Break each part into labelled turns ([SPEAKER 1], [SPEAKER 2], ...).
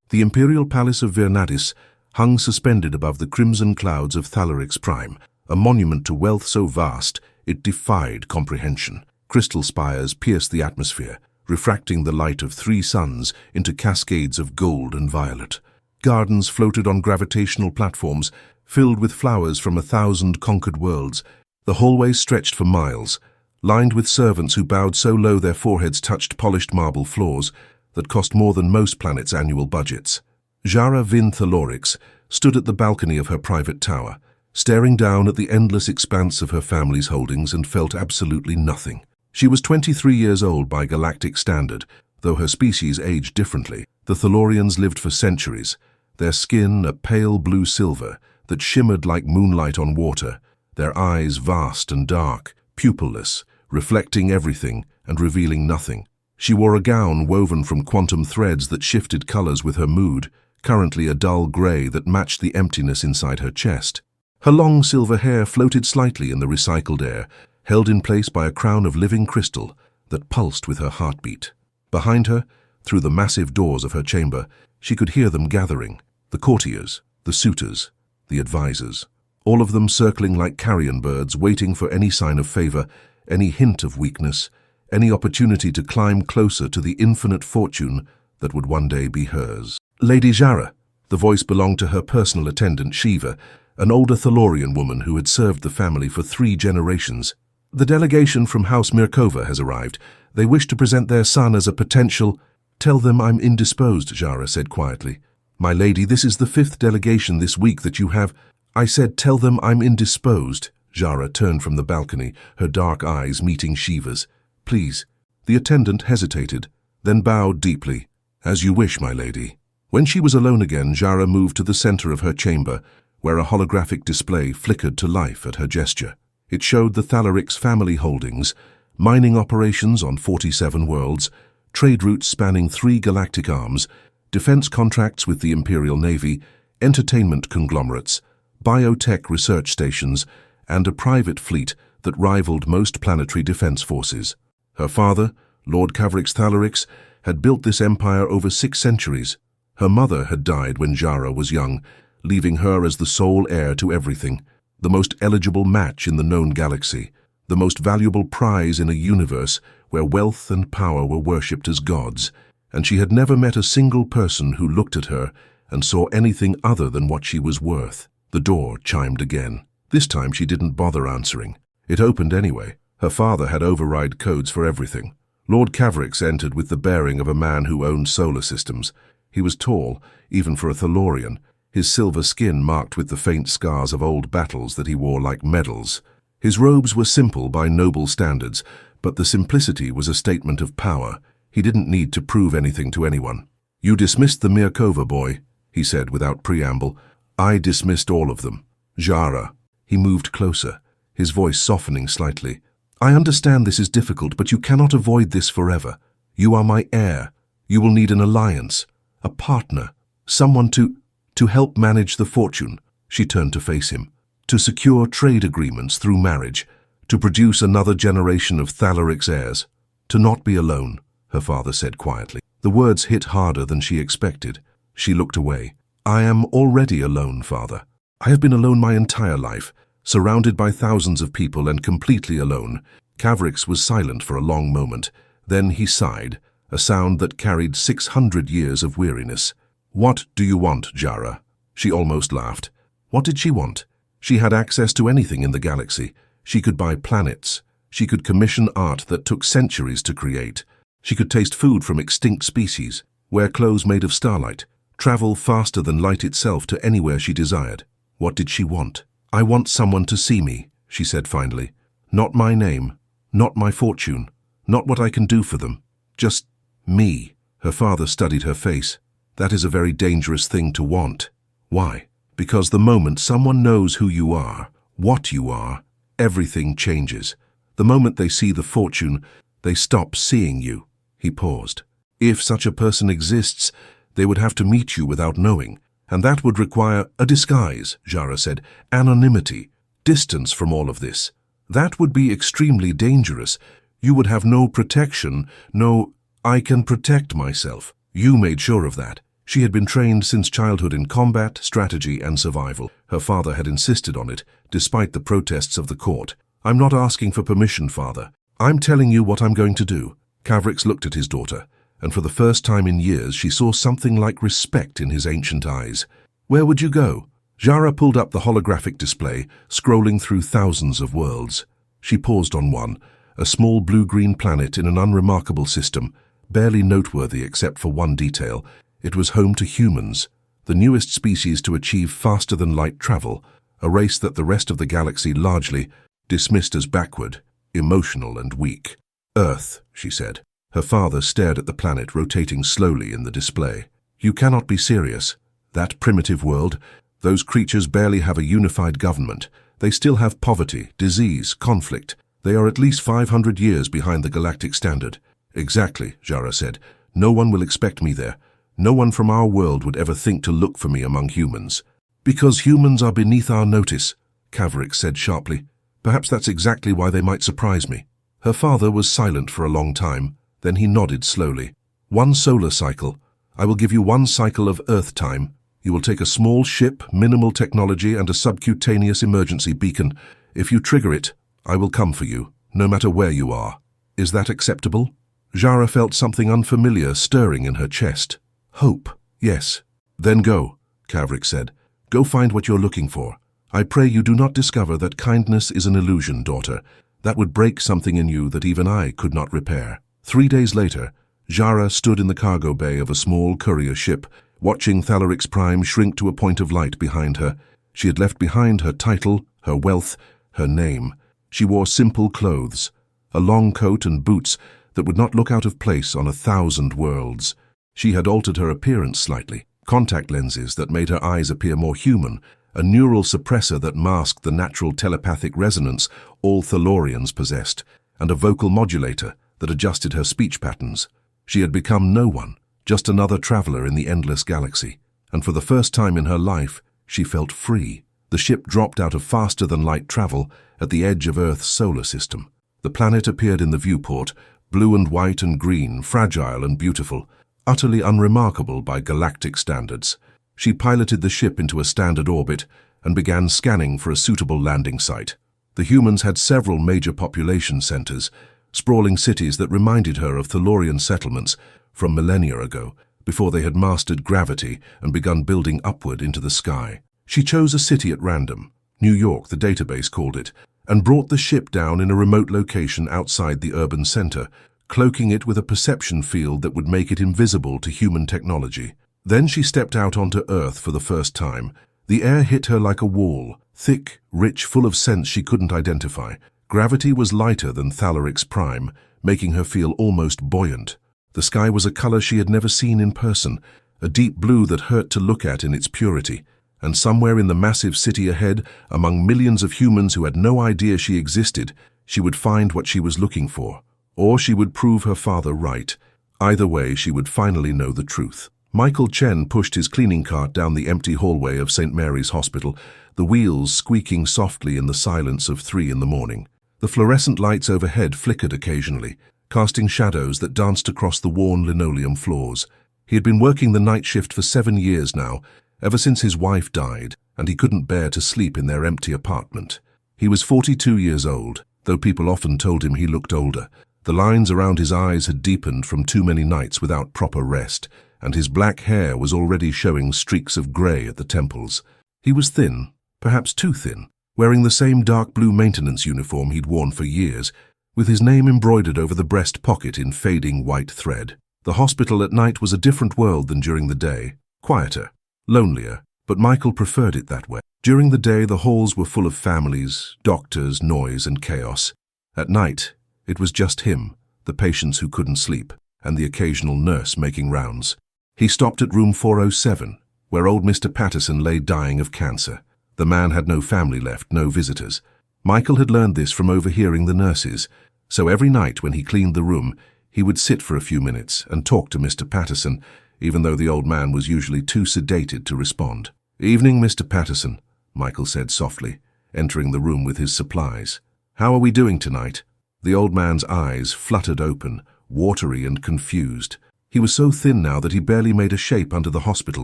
[SPEAKER 1] The imperial palace of Vernadis hung suspended above the crimson clouds of Thalarix Prime, a monument to wealth so vast it defied comprehension. Crystal spires pierced the atmosphere, refracting the light of 3 suns into cascades of gold and violet. Gardens floated on gravitational platforms, filled with flowers from 1,000 conquered worlds. The hallways stretched for miles, lined with servants who bowed so low their foreheads touched polished marble floors that cost more than most planets' annual budgets. Jara Vin Thalorix stood at the balcony of her private tower, staring down at the endless expanse of her family's holdings, and felt absolutely nothing. She was 23 years old by galactic standard, though her species aged differently. The Thalorians lived for centuries, their skin a pale blue silver that shimmered like moonlight on water, their eyes vast and dark, pupilless, reflecting everything and revealing nothing. She wore a gown woven from quantum threads that shifted colors with her mood, currently a dull gray that matched the emptiness inside her chest. Her long silver hair floated slightly in the recycled air, held in place by a crown of living crystal that pulsed with her heartbeat. Behind her, through the massive doors of her chamber, she could hear them gathering, the courtiers, the suitors, the advisors, all of them circling like carrion birds, waiting for any sign of favor, any hint of weakness, any opportunity to climb closer to the infinite fortune that would one day be hers. Lady Jara, the voice belonged to her personal attendant Shiva, an older Thalorian woman who had served the family for 3 generations. The delegation from House Mirkova has arrived. They wish to present their son as a potential— Tell them I'm indisposed, Jara said quietly. My lady, this is the 5th delegation this week that you have— I said tell them I'm indisposed. Jara turned from the balcony, her dark eyes meeting Shiva's. Please. The attendant hesitated, then bowed deeply. As you wish, my lady. When she was alone again, Jara moved to the center of her chamber, where a holographic display flickered to life at her gesture. It showed the Thalarix family holdings, mining operations on 47 worlds, trade routes spanning 3 galactic arms, defense contracts with the Imperial Navy, entertainment conglomerates, biotech research stations, and a private fleet that rivaled most planetary defense forces. Her father, Lord Cavrix Thalarix, had built this empire over 6 centuries. Her mother had died when Jara was young, leaving her as the sole heir to everything, the most eligible match in the known galaxy, the most valuable prize in a universe where wealth and power were worshipped as gods, and she had never met a single person who looked at her and saw anything other than what she was worth. The door chimed again. This time she didn't bother answering. It opened anyway. Her father had override codes for everything. Lord Cavrix entered with the bearing of a man who owned solar systems. He was tall, even for a Thalorian, his silver skin marked with the faint scars of old battles that he wore like medals. His robes were simple by noble standards, but the simplicity was a statement of power. He didn't need to prove anything to anyone. You dismissed the Mirkova boy, he said without preamble. I dismissed all of them. Jara. He moved closer, his voice softening slightly. I understand this is difficult, but you cannot avoid this forever. You are my heir. You will need an alliance, a partner, someone to help manage the fortune. She turned to face him. To secure trade agreements through marriage, to produce another generation of Thalarix heirs. To not be alone, her father said quietly. The words hit harder than she expected. She looked away. I am already alone, father. I have been alone my entire life, surrounded by thousands of people and completely alone. Cavrix was silent for a long moment. Then he sighed, a sound that carried 600 years of weariness. What do you want, Jara? She almost laughed. What did she want? She had access to anything in the galaxy. She could buy planets. She could commission art that took centuries to create. She could taste food from extinct species, wear clothes made of starlight, travel faster than light itself to anywhere she desired. What did she want? I want someone to see me, she said finally. Not my name, not my fortune, not what I can do for them. Just me. Her father studied her face. That is a very dangerous thing to want. Why? Because the moment someone knows who you are, what you are, everything changes. The moment they see the fortune, they stop seeing you. He paused. If such a person exists, they would have to meet you without knowing, and that would require a disguise, Jara said, anonymity, distance from all of this. That would be extremely dangerous. You would have no protection, no, I can protect myself. You made sure of that. She had been trained since childhood in combat, strategy, and survival. Her father had insisted on it, despite the protests of the court. "I'm not asking for permission, father. I'm telling you what I'm going to do." Cavrix looked at his daughter, and for the first time in years she saw something like respect in his ancient eyes. "Where would you go?" Jara pulled up the holographic display, scrolling through thousands of worlds. She paused on one, a small blue-green planet in an unremarkable system, barely noteworthy except for one detail. It was home to humans, the newest species to achieve faster-than-light travel, a race that the rest of the galaxy largely dismissed as backward, emotional and weak. "Earth," she said. Her father stared at the planet rotating slowly in the display. "You cannot be serious. That primitive world, those creatures barely have a unified government. They still have poverty, disease, conflict. They are at least 500 years behind the galactic standard." "Exactly," Jara said. "No one will expect me there. No one from our world would ever think to look for me among humans." "Because humans are beneath our notice," Cavrix said sharply. "Perhaps that's exactly why they might surprise me." Her father was silent for a long time. Then he nodded slowly. "One solar cycle. I will give you one cycle of Earth time. You will take a small ship, minimal technology, and a subcutaneous emergency beacon. If you trigger it, I will come for you, no matter where you are. Is that acceptable?" Jara felt something unfamiliar stirring in her chest. "Hope, yes." "Then go," Cavrix said. "Go find what you're looking for. I pray you do not discover that kindness is an illusion, daughter. That would break something in you that even I could not repair." 3 days later, Jara stood in the cargo bay of a small courier ship, watching Thalarix Prime shrink to a point of light behind her. She had left behind her title, her wealth, her name. She wore simple clothes, a long coat and boots that would not look out of place on 1,000 worlds. She had altered her appearance slightly, contact lenses that made her eyes appear more human, a neural suppressor that masked the natural telepathic resonance all Thalorians possessed, and a vocal modulator that adjusted her speech patterns. She had become no one, just another traveler in the endless galaxy, and for the first time in her life, she felt free. The ship dropped out of faster-than-light travel at the edge of Earth's solar system. The planet appeared in the viewport, blue and white and green, fragile and beautiful, utterly unremarkable by galactic standards. She piloted the ship into a standard orbit and began scanning for a suitable landing site. The humans had several major population centers, sprawling cities that reminded her of Thalorian settlements from millennia ago, before they had mastered gravity and begun building upward into the sky. She chose a city at random, New York, the database called it, and brought the ship down in a remote location outside the urban center, cloaking it with a perception field that would make it invisible to human technology. Then she stepped out onto Earth for the first time. The air hit her like a wall, thick, rich, full of scents she couldn't identify. Gravity was lighter than Thalarix Prime, making her feel almost buoyant. The sky was a color she had never seen in person, a deep blue that hurt to look at in its purity. And somewhere in the massive city ahead, among millions of humans who had no idea she existed, she would find what she was looking for. Or she would prove her father right. Either way, she would finally know the truth. Michael Chen pushed his cleaning cart down the empty hallway of St. Mary's Hospital, the wheels squeaking softly in the silence of 3 in the morning. The fluorescent lights overhead flickered occasionally, casting shadows that danced across the worn linoleum floors. He had been working the night shift for 7 years now, ever since his wife died, and he couldn't bear to sleep in their empty apartment. He was 42 years old, though people often told him he looked older. The lines around his eyes had deepened from too many nights without proper rest, and his black hair was already showing streaks of grey at the temples. He was thin, perhaps too thin, wearing the same dark blue maintenance uniform he'd worn for years, with his name embroidered over the breast pocket in fading white thread. The hospital at night was a different world than during the day, quieter, lonelier, but Michael preferred it that way. During the day, the halls were full of families, doctors, noise, and chaos. At night, it was just him, the patients who couldn't sleep, and the occasional nurse making rounds. He stopped at room 407, where old Mr. Patterson lay dying of cancer. The man had no family left, no visitors. Michael had learned this from overhearing the nurses, so every night when he cleaned the room, he would sit for a few minutes and talk to Mr. Patterson, even though the old man was usually too sedated to respond. "Evening, Mr. Patterson," Michael said softly, entering the room with his supplies. "How are we doing tonight?" The old man's eyes fluttered open, watery and confused. He was so thin now that he barely made a shape under the hospital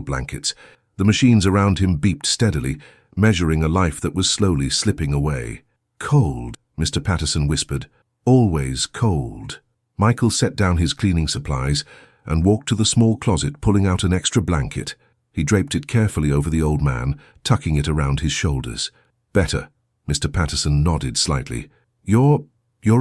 [SPEAKER 1] blankets. The machines around him beeped steadily, measuring a life that was slowly slipping away. "Cold," Mr. Patterson whispered. "Always cold." Michael set down his cleaning supplies and walked to the small closet, pulling out an extra blanket. He draped it carefully over the old man, tucking it around his shoulders. "Better." Mr. Patterson nodded slightly. You're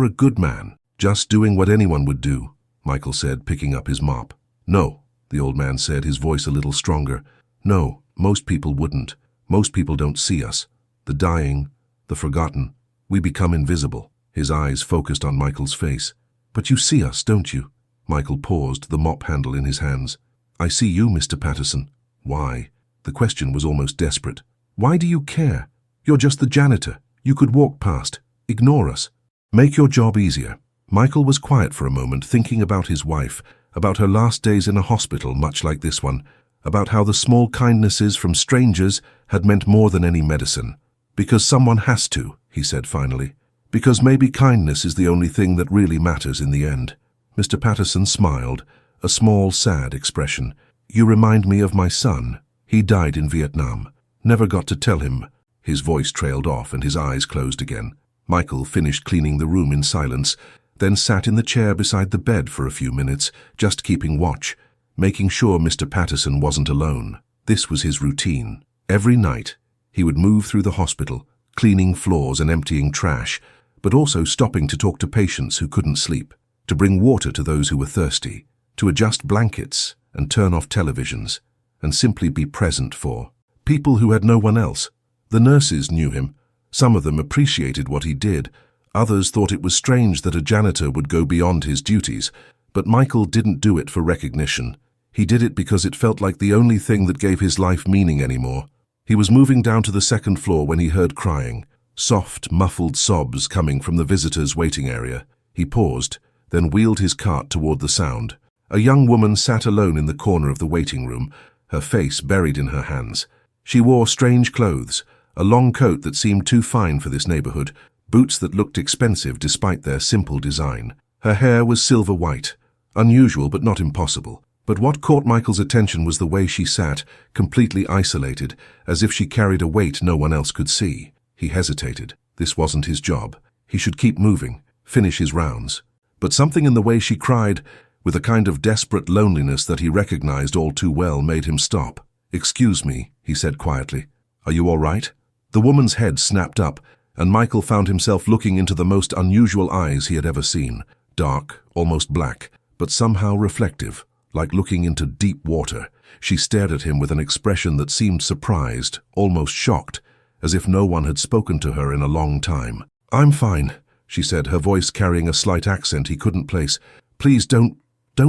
[SPEAKER 1] a good man, just doing what anyone would do," Michael said, picking up his mop. "No," the old man said, his voice a little stronger. "No, most people wouldn't. Most people don't see us. The dying, the forgotten. We become invisible." His eyes focused on Michael's face. "But you see us, don't you?" Michael paused, the mop handle in his hands. "I see you, Mr. Patterson." "Why?" The question was almost desperate. "Why do you care? You're just the janitor. You could walk past. Ignore us. Make your job easier." Michael was quiet for a moment, thinking about his wife, about her last days in a hospital much like this one, about how the small kindnesses from strangers had meant more than any medicine. "Because someone has to," he said finally. "Because maybe kindness is the only thing that really matters in the end." Mr. Patterson smiled, a small, sad expression. "You remind me of my son. He died in Vietnam. Never got to tell him." His voice trailed off and his eyes closed again. Michael finished cleaning the room in silence, then sat in the chair beside the bed for a few minutes, just keeping watch, making sure Mr. Patterson wasn't alone. This was his routine. Every night, he would move through the hospital, cleaning floors and emptying trash, but also stopping to talk to patients who couldn't sleep, to bring water to those who were thirsty, to adjust blankets and turn off televisions, and simply be present for people who had no one else. The nurses knew him. Some of them appreciated what he did. Others thought it was strange that a janitor would go beyond his duties. But Michael didn't do it for recognition. He did it because it felt like the only thing that gave his life meaning anymore. He was moving down to the second floor when he heard crying, soft, muffled sobs coming from the visitors' waiting area. He paused, then wheeled his cart toward the sound. A young woman sat alone in the corner of the waiting room, her face buried in her hands. She wore strange clothes, a long coat that seemed too fine for this neighborhood, boots that looked expensive despite their simple design. Her hair was silver white, unusual but not impossible. But what caught Michael's attention was the way she sat, completely isolated, as if she carried a weight no one else could see. He hesitated. This wasn't his job. He should keep moving, finish his rounds. But something in the way she cried, with a kind of desperate loneliness that he recognized all too well, made him stop. "Excuse me," he said quietly. "Are you all right?" The woman's head snapped up, and Michael found himself looking into the most unusual eyes he had ever seen. Dark, almost black, but somehow reflective, like looking into deep water. She stared at him with an expression that seemed surprised, almost shocked, as if no one had spoken to her in a long time. "I'm fine," she said, her voice carrying a slight accent he couldn't place. "Please don't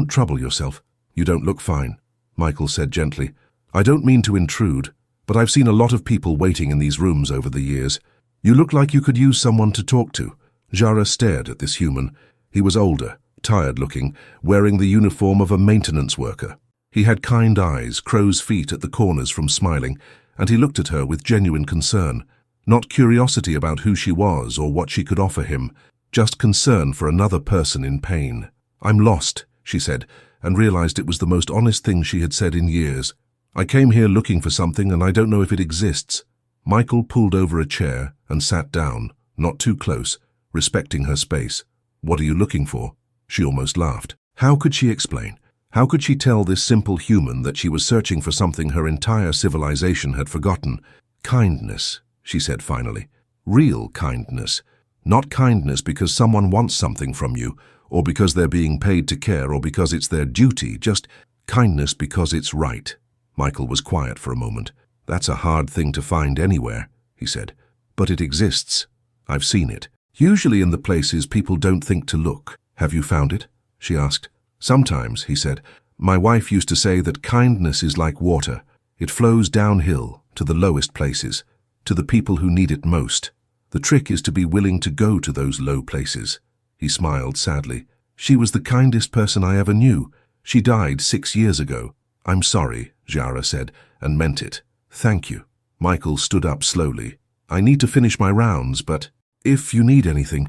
[SPEAKER 1] trouble yourself." "You don't look fine," Michael said gently. "I don't mean to intrude, but I've seen a lot of people waiting in these rooms over the years. You look like you could use someone to talk to." Jara stared at this human. He was older, tired-looking, wearing the uniform of a maintenance worker. He had kind eyes, crow's feet at the corners from smiling, and he looked at her with genuine concern. Not curiosity about who she was or what she could offer him, just concern for another person in pain. "I'm lost," she said, and realized it was the most honest thing she had said in years. "I came here looking for something, and I don't know if it exists." Michael pulled over a chair and sat down, not too close, respecting her space. "What are you looking for?" She almost laughed. How could she explain? How could she tell this simple human that she was searching for something her entire civilization had forgotten? "Kindness," she said finally. "Real kindness. Not kindness because someone wants something from you, or because they're being paid to care, or because it's their duty, just kindness because it's right." Michael was quiet for a moment. "That's a hard thing to find anywhere," he said. "But it exists. I've seen it. Usually in the places people don't think to look." "Have you found it?" she asked. "Sometimes," he said. "My wife used to say that kindness is like water. It flows downhill to the lowest places, to the people who need it most. The trick is to be willing to go to those low places." He smiled sadly. "She was the kindest person I ever knew. She died 6 years ago." "I'm sorry," Jara said, and meant it. "Thank you." Michael stood up slowly. "I need to finish my rounds, but if you need anything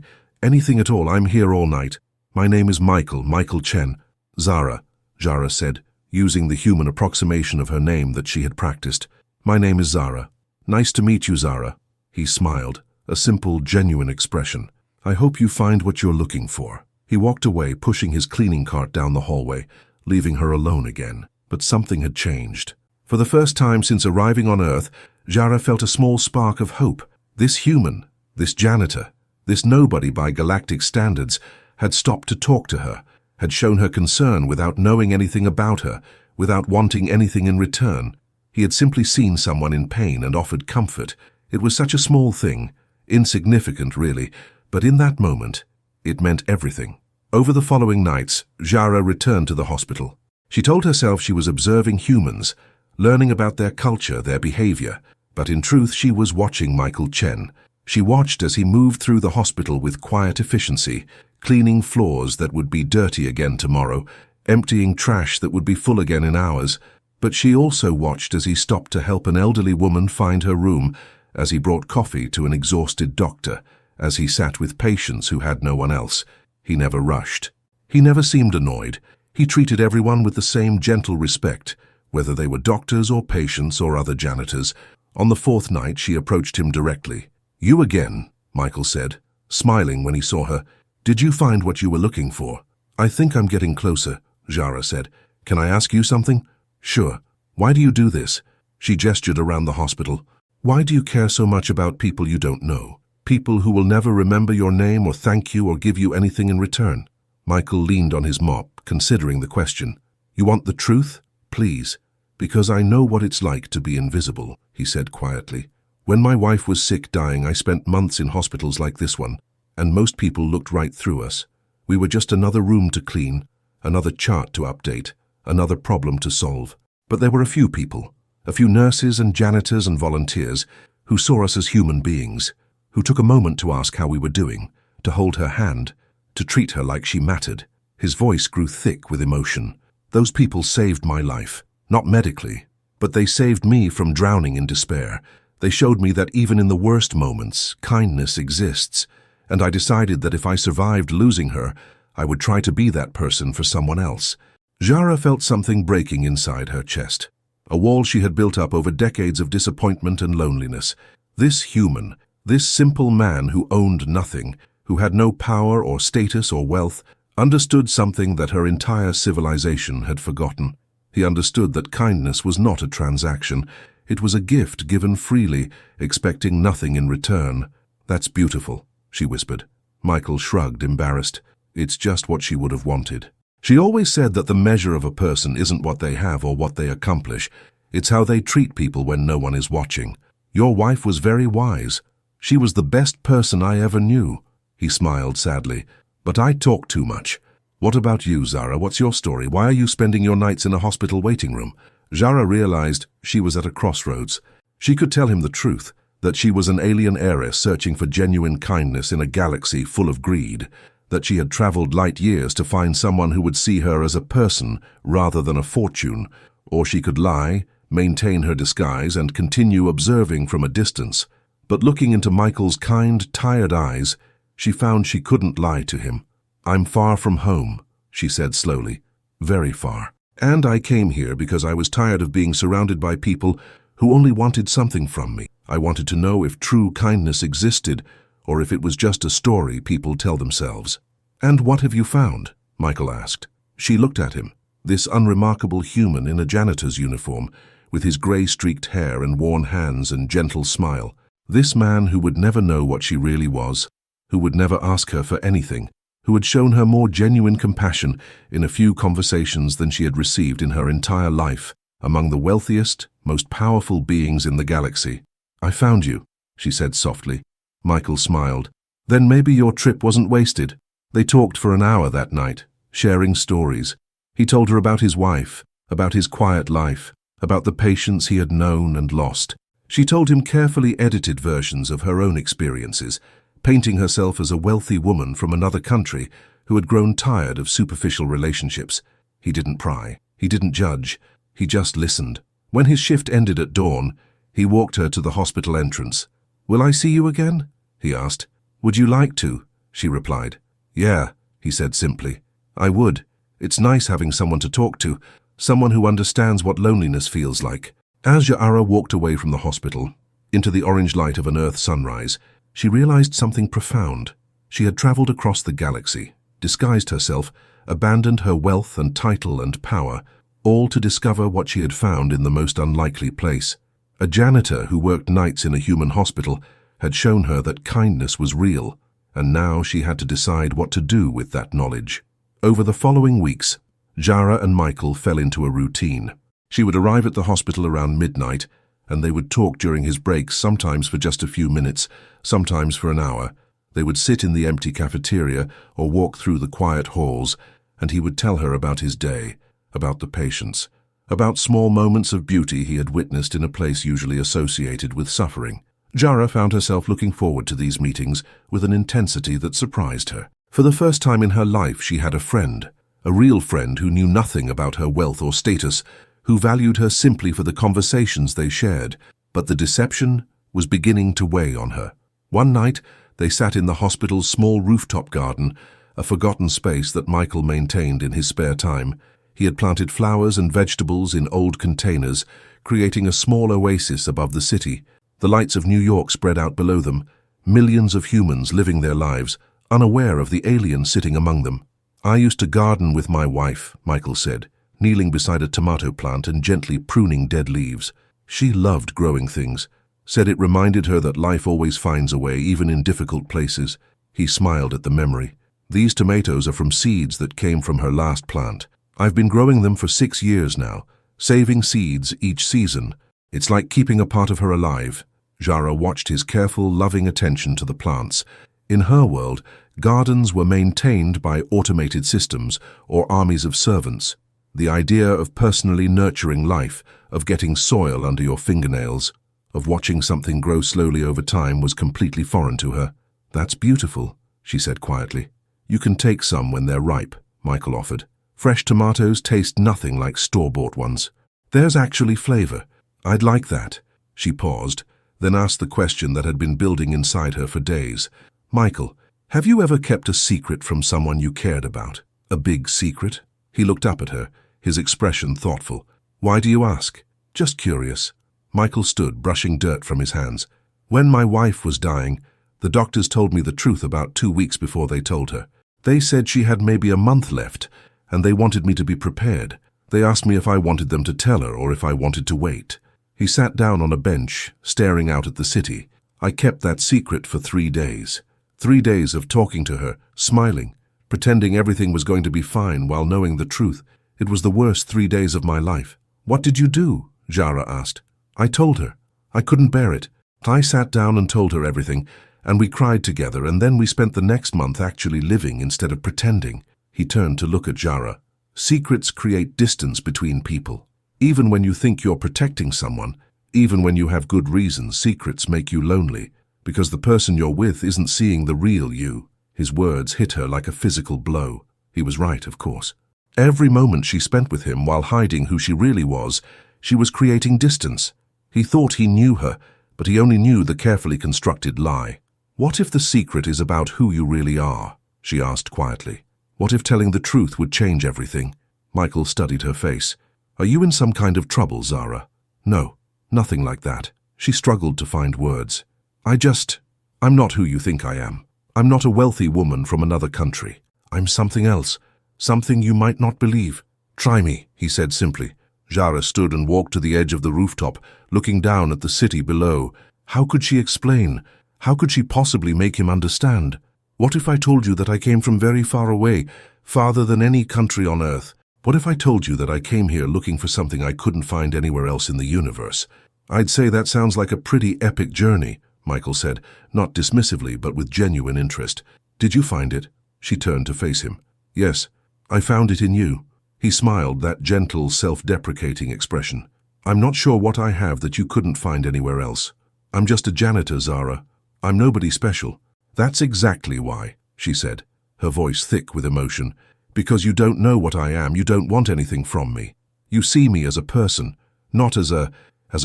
[SPEAKER 1] at all, I'm here all night. My name is Michael Chen." "Zara." Zara said, using the human approximation of her name that she had practiced. My name is Zara. Nice to meet you, Zara. He smiled, a simple, genuine expression. I hope you find what you're looking for. He walked away, pushing his cleaning cart down the hallway, leaving her alone again. But something had changed. For the first time since arriving on Earth, Zara felt a small spark of hope. This human, this janitor, this nobody by galactic standards, had stopped to talk to her, had shown her concern without knowing anything about her, without wanting anything in return. He had simply seen someone in pain and offered comfort. It was such a small thing, insignificant really, but in that moment, it meant everything. Over the following nights, Zara returned to the hospital. She told herself she was observing humans, learning about their culture, their behavior, but in truth she was watching Michael Chen. She watched as he moved through the hospital with quiet efficiency, cleaning floors that would be dirty again tomorrow, emptying trash that would be full again in hours. But she also watched as he stopped to help an elderly woman find her room, as he brought coffee to an exhausted doctor, as he sat with patients who had no one else. He never rushed. He never seemed annoyed. He treated everyone with the same gentle respect, whether they were doctors or patients or other janitors. On the fourth night, she approached him directly. You again, Michael said, smiling when he saw her. Did you find what you were looking for? I think I'm getting closer, Zara said. Can I ask you something? Sure. Why do you do this? She gestured around the hospital. Why do you care so much about people you don't know? People who will never remember your name or thank you or give you anything in return? Michael leaned on his mop, considering the question. You want the truth? Please. Because I know what it's like to be invisible, he said quietly. When my wife was sick, dying, I spent months in hospitals like this one, and most people looked right through us. We were just another room to clean, another chart to update, another problem to solve. But there were a few people, a few nurses and janitors and volunteers, who saw us as human beings, who took a moment to ask how we were doing, to hold her hand, to treat her like she mattered. His voice grew thick with emotion. Those people saved my life, not medically, but they saved me from drowning in despair. They showed me that even in the worst moments, kindness exists, and I decided that if I survived losing her, I would try to be that person for someone else. Zara felt something breaking inside her chest, a wall she had built up over decades of disappointment and loneliness. This human, this simple man who owned nothing, who had no power or status or wealth, understood something that her entire civilization had forgotten. He understood that kindness was not a transaction. It was a gift given freely, expecting nothing in return. That's beautiful, she whispered. Michael shrugged, embarrassed. It's just what she would have wanted. She always said that the measure of a person isn't what they have or what they accomplish. It's how they treat people when no one is watching. Your wife was very wise. She was the best person I ever knew. He smiled sadly. But I talk too much. What about you, Zara? What's your story? Why are you spending your nights in a hospital waiting room? Zara realized she was at a crossroads. She could tell him the truth, that she was an alien heiress searching for genuine kindness in a galaxy full of greed, that she had traveled light years to find someone who would see her as a person rather than a fortune, or she could lie, maintain her disguise, and continue observing from a distance. But looking into Michael's kind, tired eyes, she found she couldn't lie to him. I'm far from home, she said slowly, very far. And I came here because I was tired of being surrounded by people who only wanted something from me. I wanted to know if true kindness existed, or if it was just a story people tell themselves. And what have you found? Michael asked. She looked at him, this unremarkable human in a janitor's uniform, with his grey-streaked hair and worn hands and gentle smile. This man who would never know what she really was, who would never ask her for anything, who had shown her more genuine compassion in a few conversations than she had received in her entire life, among the wealthiest, most powerful beings in the galaxy. I found you, she said softly. Michael smiled. Then maybe your trip wasn't wasted. They talked for an hour that night, sharing stories. He told her about his wife, about his quiet life, about the patients he had known and lost. She told him carefully edited versions of her own experiences, painting herself as a wealthy woman from another country who had grown tired of superficial relationships. He didn't pry. He didn't judge. He just listened. When his shift ended at dawn, he walked her to the hospital entrance. Will I see you again? He asked. Would you like to? She replied. Yeah, he said simply. I would. It's nice having someone to talk to, someone who understands what loneliness feels like. As Jara walked away from the hospital, into the orange light of an Earth sunrise, she realized something profound. She had traveled across the galaxy, disguised herself, abandoned her wealth and title and power, all to discover what she had found in the most unlikely place. A janitor who worked nights in a human hospital had shown her that kindness was real, and now she had to decide what to do with that knowledge. Over the following weeks, Jara and Michael fell into a routine. She would arrive at the hospital around midnight, and they would talk during his breaks, sometimes for just a few minutes, sometimes for an hour. They would sit in the empty cafeteria or walk through the quiet halls, and he would tell her about his day, about the patients, about small moments of beauty he had witnessed in a place usually associated with suffering. Jara found herself looking forward to these meetings with an intensity that surprised her. For the first time in her life, she had a real friend who knew nothing about her wealth or status, who valued her simply for the conversations they shared. But the deception was beginning to weigh on her. One night, they sat in the hospital's small rooftop garden, a forgotten space that Michael maintained in his spare time. He had planted flowers and vegetables in old containers, creating a small oasis above the city. The lights of New York spread out below them, millions of humans living their lives, unaware of the alien sitting among them. "I used to garden with my wife," Michael said, kneeling beside a tomato plant and gently pruning dead leaves. She loved growing things, said it reminded her that life always finds a way, even in difficult places. He smiled at the memory. "These tomatoes are from seeds that came from her last plant. I've been growing them for 6 years now, saving seeds each season. It's like keeping a part of her alive." Jara watched his careful, loving attention to the plants. In her world, gardens were maintained by automated systems or armies of servants. The idea of personally nurturing life, of getting soil under your fingernails, of watching something grow slowly over time was completely foreign to her. "That's beautiful," she said quietly. "You can take some when they're ripe," Michael offered. "Fresh tomatoes taste nothing like store-bought ones. There's actually flavor. I'd like that." She paused, then asked the question that had been building inside her for days. "Michael, have you ever kept a secret from someone you cared about? A big secret?" He looked up at her, his expression thoughtful. "Why do you ask?" "Just curious." Michael stood, brushing dirt from his hands. "When my wife was dying, the doctors told me the truth about 2 weeks before they told her. They said she had maybe a month left, and they wanted me to be prepared. They asked me if I wanted them to tell her or if I wanted to wait." He sat down on a bench, staring out at the city. "I kept that secret for 3 days. 3 days of talking to her, smiling, pretending everything was going to be fine while knowing the truth. It was the worst 3 days of my life." "What did you do?" Jara asked. "I told her. I couldn't bear it. I sat down and told her everything, and we cried together, and then we spent the next month actually living instead of pretending." He turned to look at Jara. "Secrets create distance between people. Even when you think you're protecting someone, even when you have good reasons, secrets make you lonely, because the person you're with isn't seeing the real you." His words hit her like a physical blow. He was right, of course. Every moment she spent with him while hiding who she really was, she was creating distance. He thought he knew her, but he only knew the carefully constructed lie. "What if the secret is about who you really are?" she asked quietly. "What if telling the truth would change everything?" Michael studied her face. "Are you in some kind of trouble, Zara?" "No, nothing like that." She struggled to find words. I'm not who you think I am. I'm not a wealthy woman from another country. I'm something else, something you might not believe." "Try me," he said simply. Jara stood and walked to the edge of the rooftop, looking down at the city below. How could she explain? How could she possibly make him understand? "What if I told you that I came from very far away, farther than any country on Earth? What if I told you that I came here looking for something I couldn't find anywhere else in the universe?" "I'd say that sounds like a pretty epic journey," Michael said, not dismissively but with genuine interest. "Did you find it?" She turned to face him. "Yes, I found it in you." He smiled, that gentle, self-deprecating expression. "I'm not sure what I have that you couldn't find anywhere else. I'm just a janitor, Zara. I'm nobody special." "That's exactly why," she said, her voice thick with emotion. "Because you don't know what I am, you don't want anything from me. You see me as a person, not as a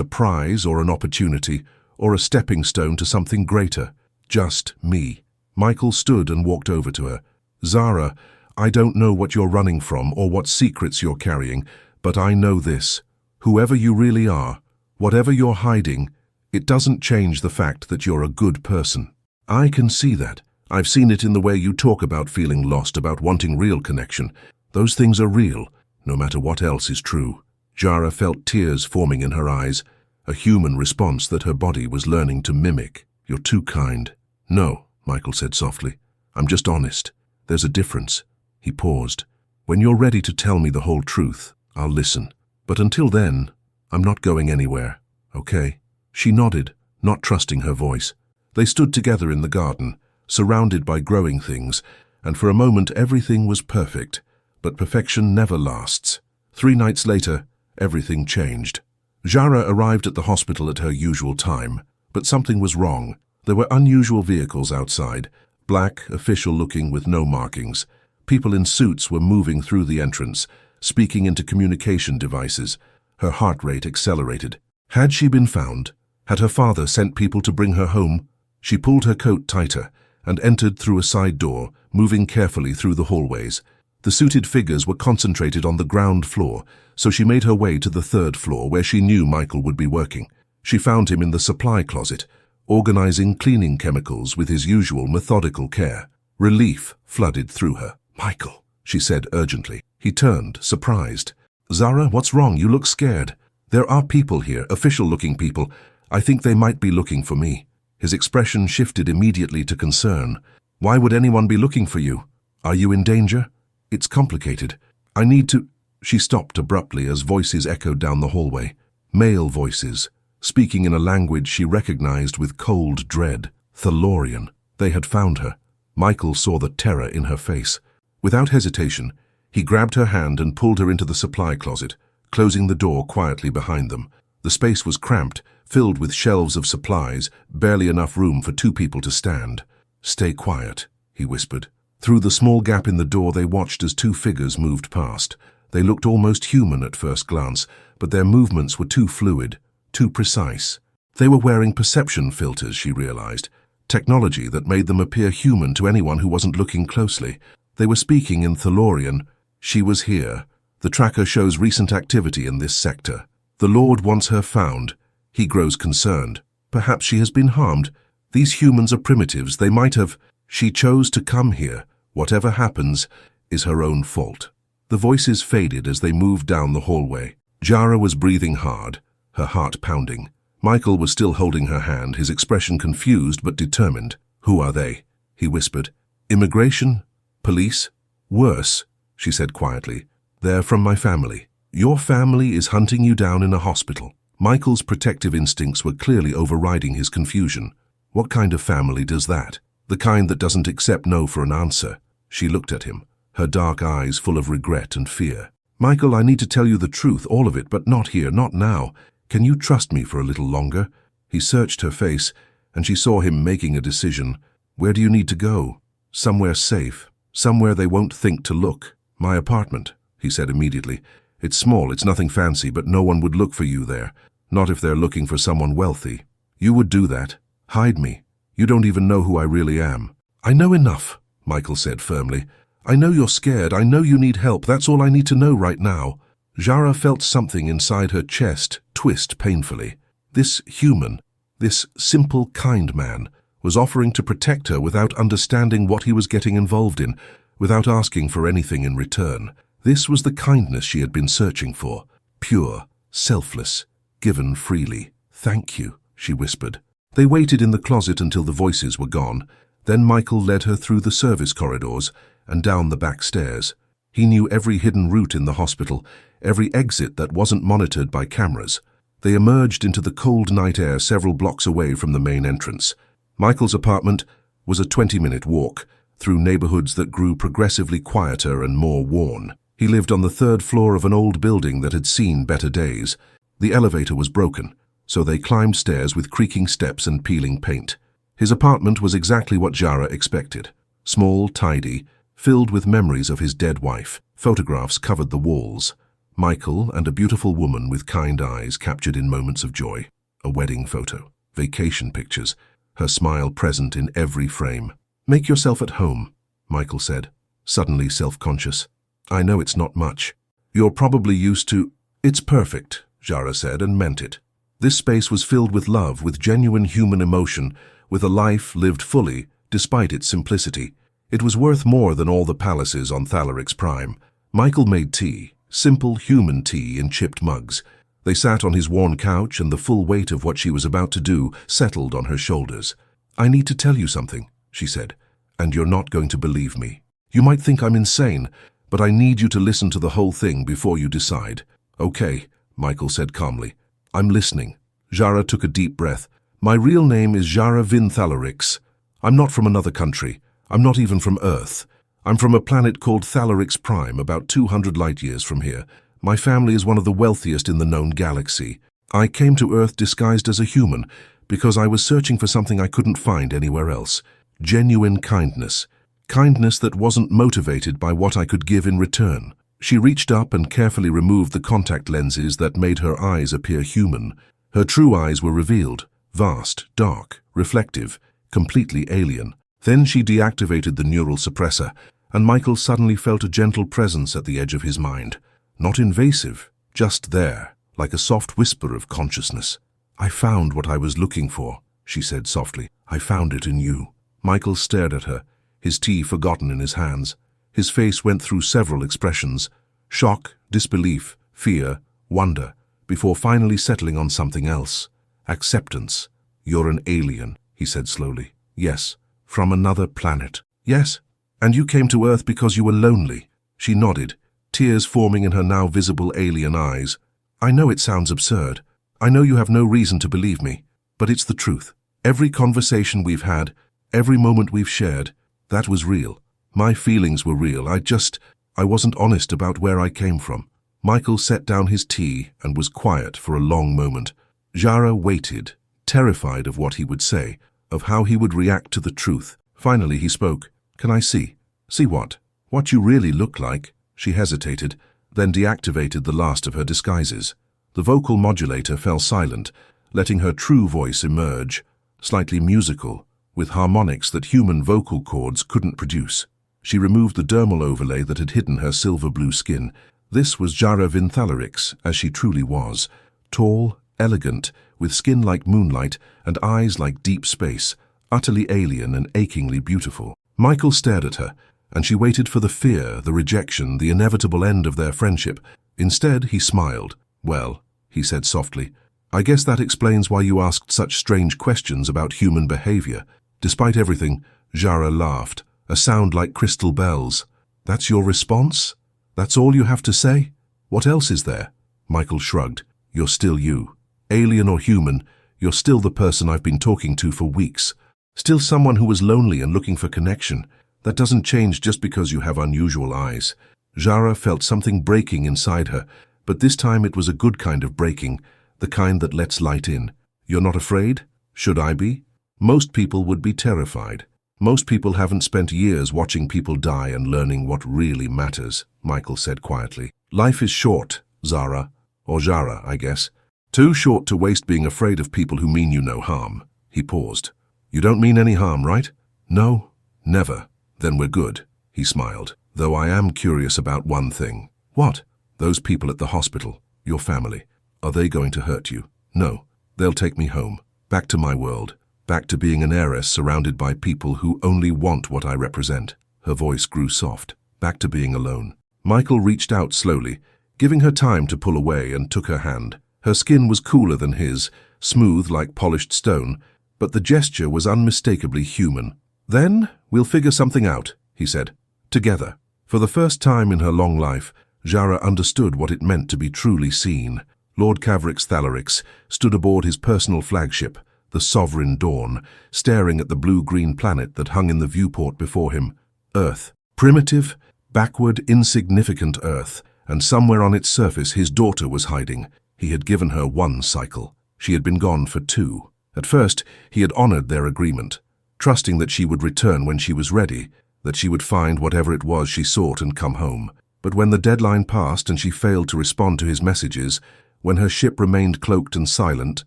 [SPEAKER 1] prize or an opportunity or a stepping stone to something greater. Just me." Michael stood and walked over to her. "Zara, I don't know what you're running from or what secrets you're carrying, but I know this. Whoever you really are, whatever you're hiding, it doesn't change the fact that you're a good person. I can see that. I've seen it in the way you talk about feeling lost, about wanting real connection. Those things are real, no matter what else is true. Jara felt tears forming in her eyes, a human response that her body was learning to mimic. You're too kind. No, Michael said softly. I'm just honest. There's a difference. He paused. When you're ready to tell me the whole truth, I'll listen. But until then, I'm not going anywhere, okay? She nodded, not trusting her voice. They stood together in the garden, surrounded by growing things, and for a moment everything was perfect. But perfection never lasts. 3 nights later, everything changed. Jara arrived at the hospital at her usual time, but something was wrong. There were unusual vehicles outside, black, official-looking with no markings. People in suits were moving through the entrance, speaking into communication devices. Her heart rate accelerated. Had she been found? Had her father sent people to bring her home? She pulled her coat tighter and entered through a side door, moving carefully through the hallways. The suited figures were concentrated on the ground floor, so she made her way to the 3rd floor where she knew Michael would be working. She found him in the supply closet, organizing cleaning chemicals with his usual methodical care. Relief flooded through her. Michael, she said urgently. He turned, surprised. Zara, what's wrong? You look scared. There are people here, official-looking people. I think they might be looking for me. His expression shifted immediately to concern. Why would anyone be looking for you? Are you in danger? It's complicated. I need to... She stopped abruptly as voices echoed down the hallway. Male voices, speaking in a language she recognized with cold dread. Thalorian. They had found her. Michael saw the terror in her face. Without hesitation, he grabbed her hand and pulled her into the supply closet, closing the door quietly behind them. The space was cramped, filled with shelves of supplies, barely enough room for 2 people to stand. Stay quiet, he whispered. Through the small gap in the door they watched as 2 figures moved past. They looked almost human at first glance, but their movements were too fluid, too precise. They were wearing perception filters, she realized, technology that made them appear human to anyone who wasn't looking closely. They were speaking in Thalorian. She was here. The tracker shows recent activity in this sector. The Lord wants her found. He grows concerned. Perhaps she has been harmed. These humans are primitives. They might have... She chose to come here. Whatever happens is her own fault. The voices faded as they moved down the hallway. Jara was breathing hard, her heart pounding. Michael was still holding her hand, his expression confused but determined. Who are they? He whispered. Immigration? Police? Worse, she said quietly. They're from my family. Your family is hunting you down in a hospital. Michael's protective instincts were clearly overriding his confusion. What kind of family does that? The kind that doesn't accept no for an answer. She looked at him, her dark eyes full of regret and fear. Michael, I need to tell you the truth, all of it, but not here, not now. Can you trust me for a little longer? He searched her face, and she saw him making a decision. Where do you need to go? Somewhere safe. Somewhere they won't think to look. My apartment, he said immediately. It's small, it's nothing fancy, but no one would look for you there. Not if they're looking for someone wealthy. You would do that. Hide me. You don't even know who I really am. I know enough, Michael said firmly. I know you're scared. I know you need help. That's all I need to know right now. Jara felt something inside her chest twist painfully. This human, this simple, kind man, was offering to protect her without understanding what he was getting involved in, without asking for anything in return. This was the kindness she had been searching for. Pure, selfless, given freely. Thank you, she whispered. They waited in the closet until the voices were gone. Then Michael led her through the service corridors and down the back stairs. He knew every hidden route in the hospital, every exit that wasn't monitored by cameras. They emerged into the cold night air several blocks away from the main entrance. Michael's apartment was a 20-minute walk through neighborhoods that grew progressively quieter and more worn. He lived on the 3rd floor of an old building that had seen better days. The elevator was broken, so they climbed stairs with creaking steps and peeling paint. His apartment was exactly what Jara expected. Small, tidy, filled with memories of his dead wife. Photographs covered the walls. Michael and a beautiful woman with kind eyes captured in moments of joy. A wedding photo. Vacation pictures. Her smile present in every frame. Make yourself at home, Michael said. suddenly self-conscious. I know it's not much. You're probably used to... It's perfect, Jara said, and meant it. This space was filled with love, with genuine human emotion, with a life lived fully, despite its simplicity. It was worth more than all the palaces on Thalarix Prime. Michael made tea, simple human tea in chipped mugs. They sat on his worn couch, and the full weight of what she was about to do settled on her shoulders. I need to tell you something, she said, and you're not going to believe me. You might think I'm insane, but I need you to listen to the whole thing before you decide. Okay, Michael said calmly. I'm listening. Jara took a deep breath. My real name is Jara Vin Thalarix. I'm not from another country. I'm not even from Earth. I'm from a planet called Thalarix Prime, about 200 light-years from here. My family is one of the wealthiest in the known galaxy. I came to Earth disguised as a human because I was searching for something I couldn't find anywhere else. Genuine kindness. Kindness that wasn't motivated by what I could give in return. She reached up and carefully removed the contact lenses that made her eyes appear human. Her true eyes were revealed, vast, dark, reflective, completely alien. Then she deactivated the neural suppressor, and Michael suddenly felt a gentle presence at the edge of his mind. Not invasive, just there, like a soft whisper of consciousness. I found what I was looking for, she said softly. I found it in you. Michael stared at her, his tea forgotten in his hands. His face went through several expressions: shock, disbelief, fear, wonder, before finally settling on something else. Acceptance. You're an alien, he said slowly. Yes. From another planet. Yes. And you came to Earth because you were lonely. She nodded, tears forming in her now visible alien eyes. I know it sounds absurd. I know you have no reason to believe me, but it's the truth. Every conversation we've had, every moment we've shared, that was real. My feelings were real. I wasn't honest about where I came from. Michael set down his tea and was quiet for a long moment. Jara waited, terrified of what he would say, of how he would react to the truth. Finally he spoke. Can I see? See what? What you really look like? She hesitated, then deactivated the last of her disguises. The vocal modulator fell silent, letting her true voice emerge, slightly musical, with harmonics that human vocal cords couldn't produce. She removed the dermal overlay that had hidden her silver-blue skin. This was Jara Vin Thalarix, as she truly was. Tall, elegant, with skin like moonlight and eyes like deep space, utterly alien and achingly beautiful. Michael stared at her, and she waited for the fear, the rejection, the inevitable end of their friendship. Instead, he smiled. Well, he said softly, I guess that explains why you asked such strange questions about human behavior. Despite everything, Jara laughed, a sound like crystal bells. That's your response? That's all you have to say? What else is there? Michael shrugged. You're still you. Alien or human, you're still the person I've been talking to for weeks. Still someone who was lonely and looking for connection. That doesn't change just because you have unusual eyes. Jara felt something breaking inside her, but this time it was a good kind of breaking, the kind that lets light in. You're not afraid? Should I be? Most people would be terrified. Most people haven't spent years watching people die and learning what really matters, Michael said quietly. Life is short, Zara. Or Jara, I guess. Too short to waste being afraid of people who mean you no harm. He paused. You don't mean any harm, right? No, never. Then we're good, he smiled. Though I am curious about one thing. What? Those people at the hospital, your family. Are they going to hurt you? No. They'll take me home. Back to my world. Back to being an heiress surrounded by people who only want what I represent. Her voice grew soft. Back to being alone. Michael reached out slowly, giving her time to pull away, and took her hand. Her skin was cooler than his, smooth like polished stone, but the gesture was unmistakably human. Then we'll figure something out, he said. Together. For the first time in her long life, Jara understood what it meant to be truly seen. Lord Cavrix Thalarix stood aboard his personal flagship, the Sovereign Dawn, staring at the blue-green planet that hung in the viewport before him. Earth. Primitive, backward, insignificant Earth, and somewhere on its surface his daughter was hiding. He had given her one cycle. She had been gone for 2. At first, he had honored their agreement, trusting that she would return when she was ready, that she would find whatever it was she sought and come home. But when the deadline passed and she failed to respond to his messages, when her ship remained cloaked and silent,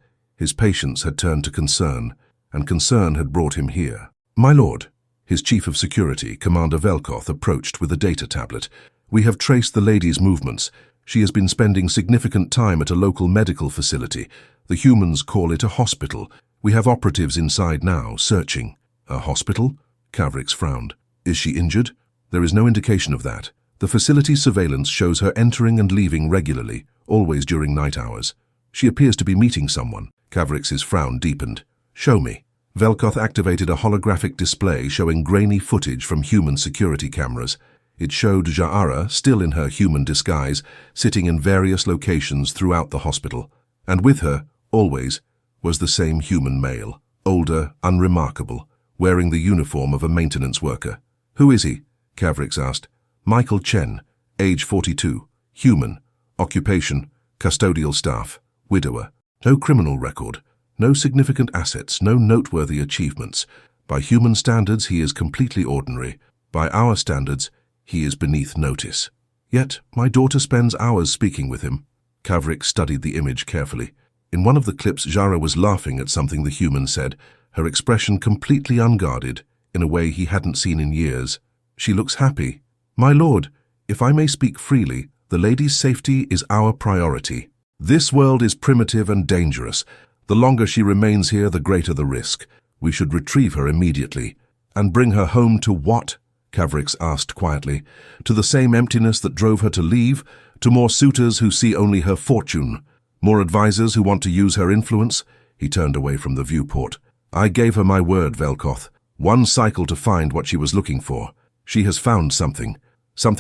[SPEAKER 1] his patience had turned to concern, and concern had brought him here. My lord, His chief of security, Commander Velkoth, approached with a data tablet. "We have traced the lady's movements. She has been spending significant time at a local medical facility. The humans call it a hospital. We have operatives inside now, searching." "A hospital?" Cavrix frowned. "Is she injured?" "There is no indication of that. The facility's surveillance shows her entering and leaving regularly, always during night hours. She appears to be meeting someone." Cavrix's frown deepened. "Show me." Velkoth activated a holographic display showing grainy footage from human security cameras. It showed Ja'ara, still in her human disguise, sitting in various locations throughout the hospital. And with her, always, was the same human male, older, unremarkable, wearing the uniform of a maintenance worker. "Who is he?" Cavrix asked. "Michael Chen, age 42, human, occupation, custodial staff, widower. No criminal record, no significant assets, no noteworthy achievements. By human standards, he is completely ordinary. By our standards, he is beneath notice. Yet, my daughter spends hours speaking with him." Cavrix studied the image carefully. In one of the clips, Ja'ara was laughing at something the human said, her expression completely unguarded, in a way he hadn't seen in years. "She looks happy." "My lord, if I may speak freely, the lady's safety is our priority. This world is primitive and dangerous. The longer she remains here, the greater the risk. We should retrieve her immediately." "And bring her home to what?" Cavrix asked quietly. "To the same emptiness that drove her to leave, to more suitors who see only her fortune, more advisors who want to use her influence." He turned away from the viewport. "I gave her my word, Velkoth. One cycle to find what she was looking for. She has found something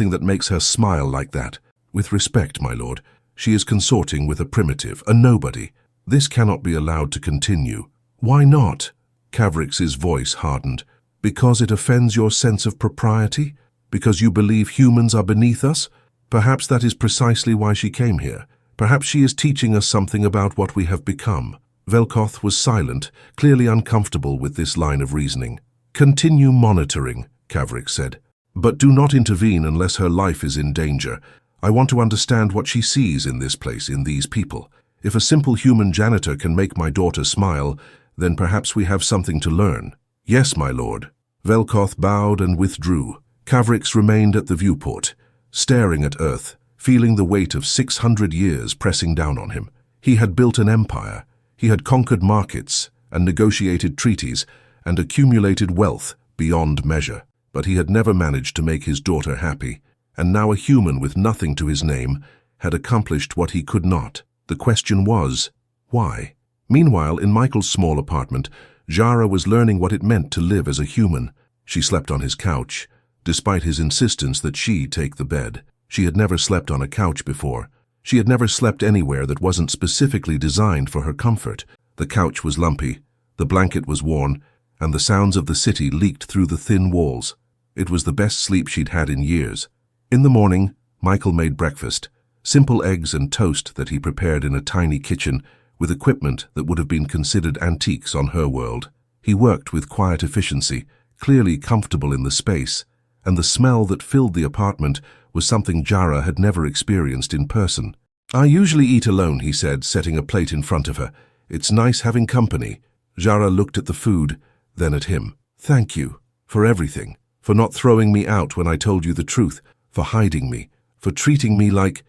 [SPEAKER 1] that makes her smile like that. With respect, my lord, she is consorting with a primitive, a nobody. This cannot be allowed to continue." "Why not?" Cavrix's voice hardened. "Because it offends your sense of propriety? Because you believe humans are beneath us? Perhaps that is precisely why she came here. Perhaps she is teaching us something about what we have become." Velkoth was silent, clearly uncomfortable with this line of reasoning. "Continue monitoring," Cavrix said. "But do not intervene unless her life is in danger. I want to understand what she sees in this place, in these people. If a simple human janitor can make my daughter smile, then perhaps we have something to learn." "Yes, my lord." Velkoth bowed and withdrew. Cavrix remained at the viewport, staring at Earth, feeling the weight of 600 years pressing down on him. He had built an empire. He had conquered markets and negotiated treaties and accumulated wealth beyond measure. But he had never managed to make his daughter happy. And now a human with nothing to his name had accomplished what he could not. The question was, why? Meanwhile, in Michael's small apartment, Ja'ara was learning what it meant to live as a human. She slept on his couch, despite his insistence that she take the bed. She had never slept on a couch before. She had never slept anywhere that wasn't specifically designed for her comfort. The couch was lumpy, the blanket was worn, and the sounds of the city leaked through the thin walls. It was the best sleep she'd had in years. In the morning, Michael made breakfast, simple eggs and toast that he prepared in a tiny kitchen with equipment that would have been considered antiques on her world. He worked with quiet efficiency, clearly comfortable in the space, and the smell that filled the apartment was something Ja'ara had never experienced in person. "I usually eat alone," he said, setting a plate in front of her. "It's nice having company." Ja'ara looked at the food, then at him. "Thank you for everything, for not throwing me out when I told you the truth, for hiding me, for treating me like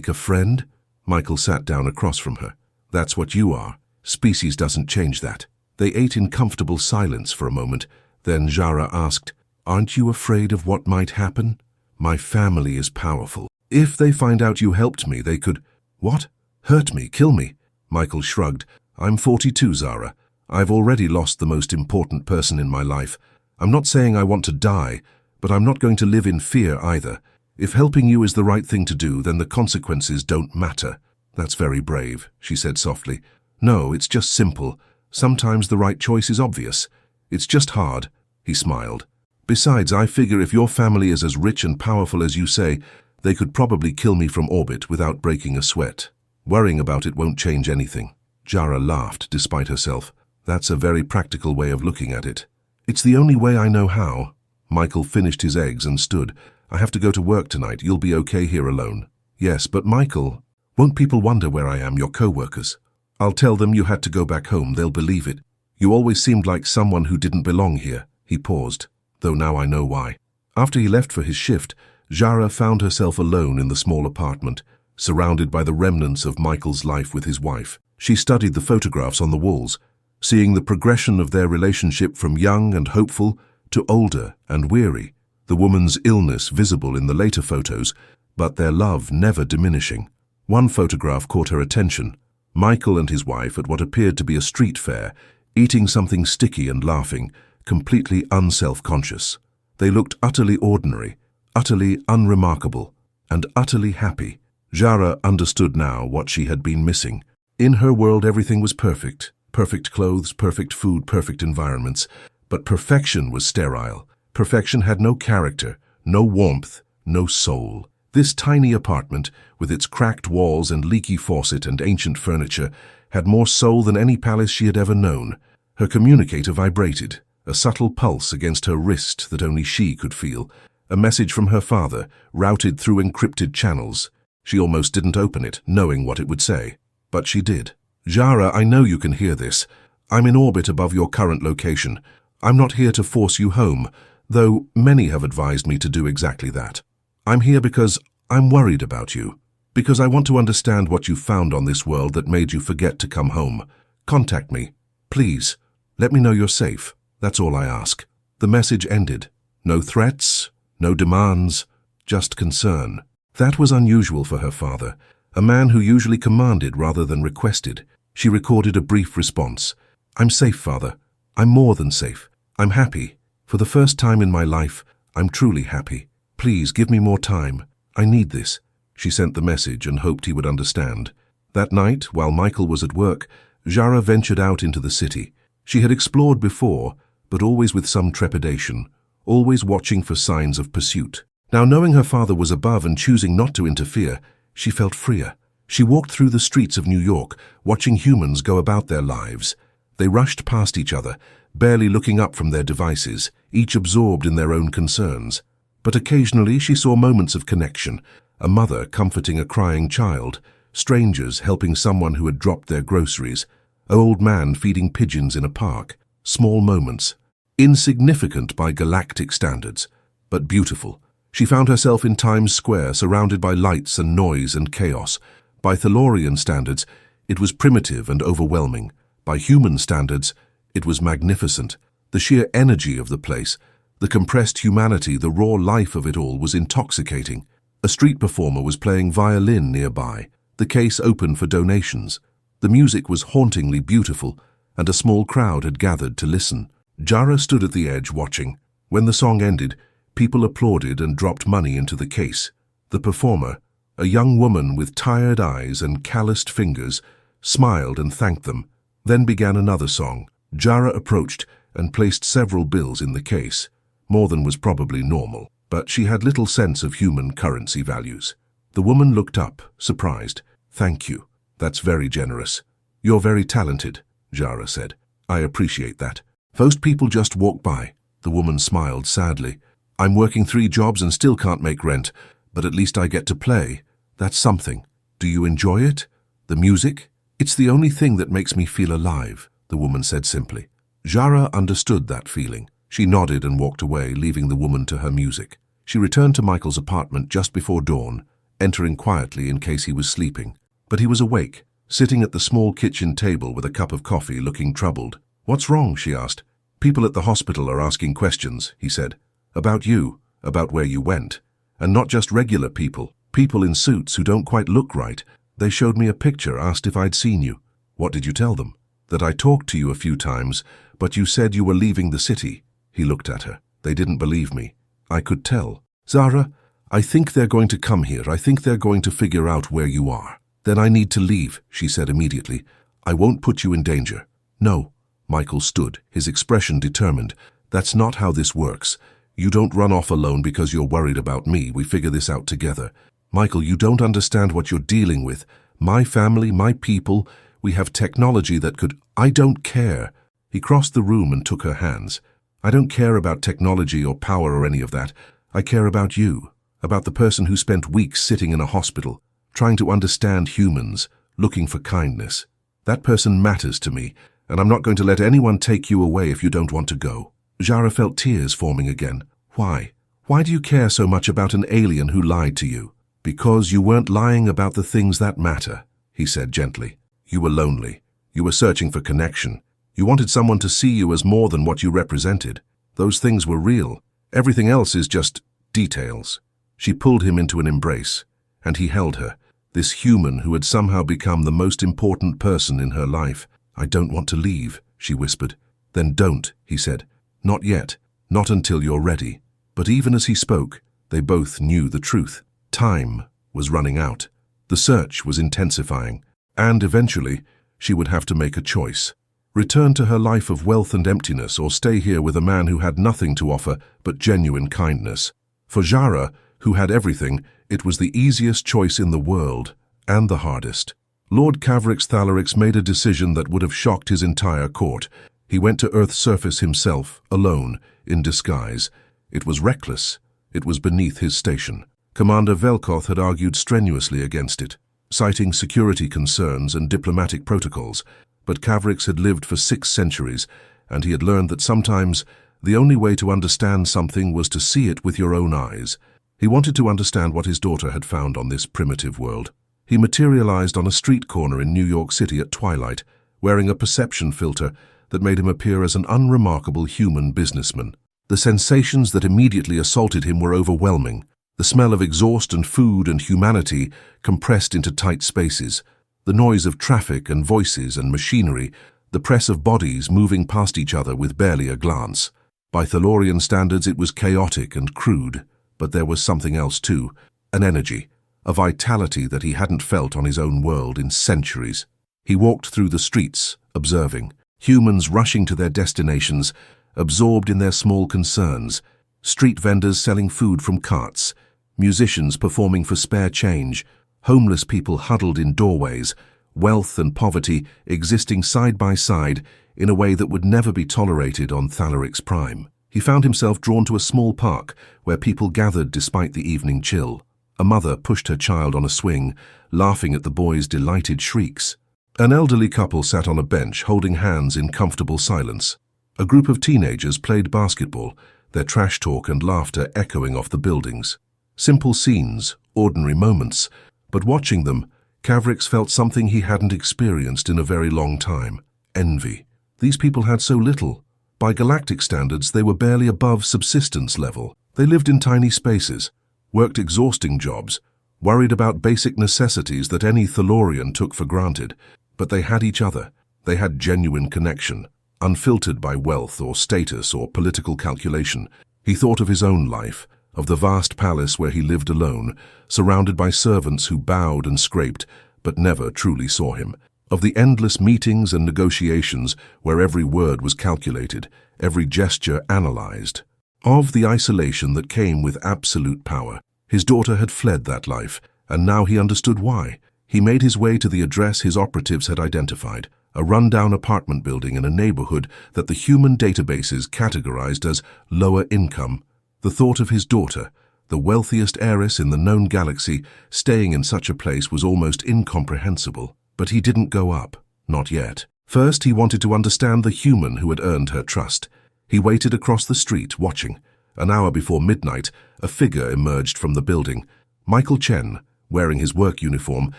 [SPEAKER 1] a friend." Michael sat down across from her. "That's what you are. Species doesn't change that." They ate in comfortable silence for a moment. Then Ja'ara asked, "Aren't you afraid of what might happen?" "My family is powerful. If they find out you helped me, they could—" "What? Hurt me? Kill me?" Michael shrugged. "I'm 42, Zara. I've already lost the most important person in my life. I'm not saying I want to die, but I'm not going to live in fear either. If helping you is the right thing to do, then the consequences don't matter." "That's very brave," she said softly. "No, it's just simple. Sometimes the right choice is obvious. It's just hard." He smiled. "Besides, I figure if your family is as rich and powerful as you say, they could probably kill me from orbit without breaking a sweat. Worrying about it won't change anything." Ja'ara laughed despite herself. "That's a very practical way of looking at it." "It's the only way I know how." Michael finished his eggs and stood. "I have to go to work tonight. You'll be okay here alone." "Yes, but Michael, won't people wonder where I am, your co-workers?" "I'll tell them you had to go back home. They'll believe it. You always seemed like someone who didn't belong here." He paused. though now I know why. After he left for his shift, Zara found herself alone in the small apartment, surrounded by the remnants of Michael's life with his wife. She studied the photographs on the walls, seeing the progression of their relationship from young and hopeful to older and weary, the woman's illness visible in the later photos, but their love never diminishing. One photograph caught her attention: Michael and his wife at what appeared to be a street fair, eating something sticky and laughing, completely unself-conscious. They looked utterly ordinary, utterly unremarkable, and utterly happy. Zara understood now what she had been missing. In her world everything was perfect. Perfect clothes, perfect food, perfect environments. But perfection was sterile. Perfection had no character, no warmth, no soul. This tiny apartment, with its cracked walls and leaky faucet and ancient furniture, had more soul than any palace she had ever known. Her communicator vibrated, a subtle pulse against her wrist that only she could feel. A message from her father, routed through encrypted channels. She almost didn't open it, knowing what it would say. But she did. "Zara, I know you can hear this. I'm in orbit above your current location. I'm not here to force you home, though many have advised me to do exactly that. I'm here because I'm worried about you, because I want to understand what you found on this world that made you forget to come home. Contact me. Please, let me know you're safe. That's all I ask." The message ended. No threats, no demands, just concern. That was unusual for her father, a man who usually commanded rather than requested. She recorded a brief response. "I'm safe, Father. I'm more than safe. I'm happy. For the first time in my life, I'm truly happy. Please give me more time. I need this." She sent the message and hoped he would understand. That night, while Michael was at work, Zara ventured out into the city. She had explored before, but always with some trepidation, always watching for signs of pursuit. Now, knowing her father was above and choosing not to interfere, she felt freer. She walked through the streets of New York, watching humans go about their lives. They rushed past each other, barely looking up from their devices, each absorbed in their own concerns. But occasionally she saw moments of connection, a mother comforting a crying child, strangers helping someone who had dropped their groceries, an old man feeding pigeons in a park. Small moments, insignificant by galactic standards, but beautiful. She found herself in Times Square, surrounded by lights and noise and chaos. By Thalorian standards, it was primitive and overwhelming. By human standards, it was magnificent. The sheer energy of the place, the compressed humanity, the raw life of it all was intoxicating. A street performer was playing violin nearby, the case open for donations. The music was hauntingly beautiful, and a small crowd had gathered to listen. Zara stood at the edge watching. When the song ended, people applauded and dropped money into the case. The performer, a young woman with tired eyes and calloused fingers, smiled and thanked them, then began another song. Zara approached and placed several bills in the case, more than was probably normal, but she had little sense of human currency values. The woman looked up, surprised. "Thank you. That's very generous. You're very talented," Zara said. "I appreciate that. Most people just walk by." The woman smiled sadly. "I'm working 3 jobs and still can't make rent, but at least I get to play. That's something. Do you enjoy it? The music? It's the only thing that makes me feel alive," the woman said simply. Zara understood that feeling. She nodded and walked away, leaving the woman to her music. She returned to Michael's apartment just before dawn, entering quietly in case he was sleeping. But he was awake, sitting at the small kitchen table with a cup of coffee, looking troubled. "What's wrong?" she asked. "People at the hospital are asking questions," he said. "About you, about where you went. And not just regular people, people in suits who don't quite look right. They showed me a picture, asked if I'd seen you." "What did you tell them?" "That I talked to you a few times, but you said you were leaving the city." He looked at her. "They didn't believe me. I could tell." "Zara, I think they're going to come here. I think they're going to figure out where you are." "Then I need to leave," she said immediately. "I won't put you in danger." "No." Michael stood, his expression determined. "That's not how this works. You don't run off alone because you're worried about me. We figure this out together." "Michael, you don't understand what you're dealing with. My family, my people, we have technology that could—" "I don't care." He crossed the room and took her hands. "I don't care about technology or power or any of that. I care about you, about the person who spent weeks sitting in a hospital, trying to understand humans, looking for kindness. That person matters to me, and I'm not going to let anyone take you away if you don't want to go." Jara felt tears forming again. Why? Why do you care so much about an alien who lied to you? Because you weren't lying about the things that matter, he said gently. You were lonely. You were searching for connection. You wanted someone to see you as more than what you represented. Those things were real. Everything else is just details. She pulled him into an embrace, and he held her, this human who had somehow become the most important person in her life. I don't want to leave, she whispered. Then don't, he said. Not yet. Not until you're ready. But even as he spoke, they both knew the truth. Time was running out. The search was intensifying, and eventually she would have to make a choice. Return to her life of wealth and emptiness, or stay here with a man who had nothing to offer but genuine kindness. For Jara, who had everything, it was the easiest choice in the world, and the hardest. Lord Cavrix Thalarix made a decision that would have shocked his entire court. He went to Earth's surface himself, alone, in disguise. It was reckless. It was beneath his station. Commander Velkoth had argued strenuously against it, citing security concerns and diplomatic protocols. But Cavrix had lived for 6 centuries, and he had learned that sometimes the only way to understand something was to see it with your own eyes. He wanted to understand what his daughter had found on this primitive world. He materialized on a street corner in New York City at twilight, wearing a perception filter that made him appear as an unremarkable human businessman. The sensations that immediately assaulted him were overwhelming. The smell of exhaust and food and humanity compressed into tight spaces. The noise of traffic and voices and machinery, the press of bodies moving past each other with barely a glance. By Thalorian standards, it was chaotic and crude, but there was something else too, an energy, a vitality that he hadn't felt on his own world in centuries. He walked through the streets, observing, humans rushing to their destinations, absorbed in their small concerns, street vendors selling food from carts, musicians performing for spare change, homeless people huddled in doorways, wealth and poverty existing side by side in a way that would never be tolerated on Thalarix Prime. He found himself drawn to a small park where people gathered despite the evening chill. A mother pushed her child on a swing, laughing at the boy's delighted shrieks. An elderly couple sat on a bench holding hands in comfortable silence. A group of teenagers played basketball, their trash talk and laughter echoing off the buildings. Simple scenes, ordinary moments, but watching them, Cavrix felt something he hadn't experienced in a very long time: envy. These people had so little. By galactic standards, they were barely above subsistence level. They lived in tiny spaces, worked exhausting jobs, worried about basic necessities that any Thalorian took for granted. But they had each other. They had genuine connection, unfiltered by wealth or status or political calculation. He thought of his own life, of the vast palace where he lived alone, surrounded by servants who bowed and scraped, but never truly saw him. Of the endless meetings and negotiations where every word was calculated, every gesture analyzed. Of the isolation that came with absolute power. His daughter had fled that life, and now he understood why. He made his way to the address his operatives had identified, a rundown apartment building in a neighborhood that the human databases categorized as lower income. The thought of his daughter, the wealthiest heiress in the known galaxy, staying in such a place was almost incomprehensible. But he didn't go up, not yet. First, he wanted to understand the human who had earned her trust. He waited across the street, watching. An hour before midnight, a figure emerged from the building. Michael Chen, wearing his work uniform,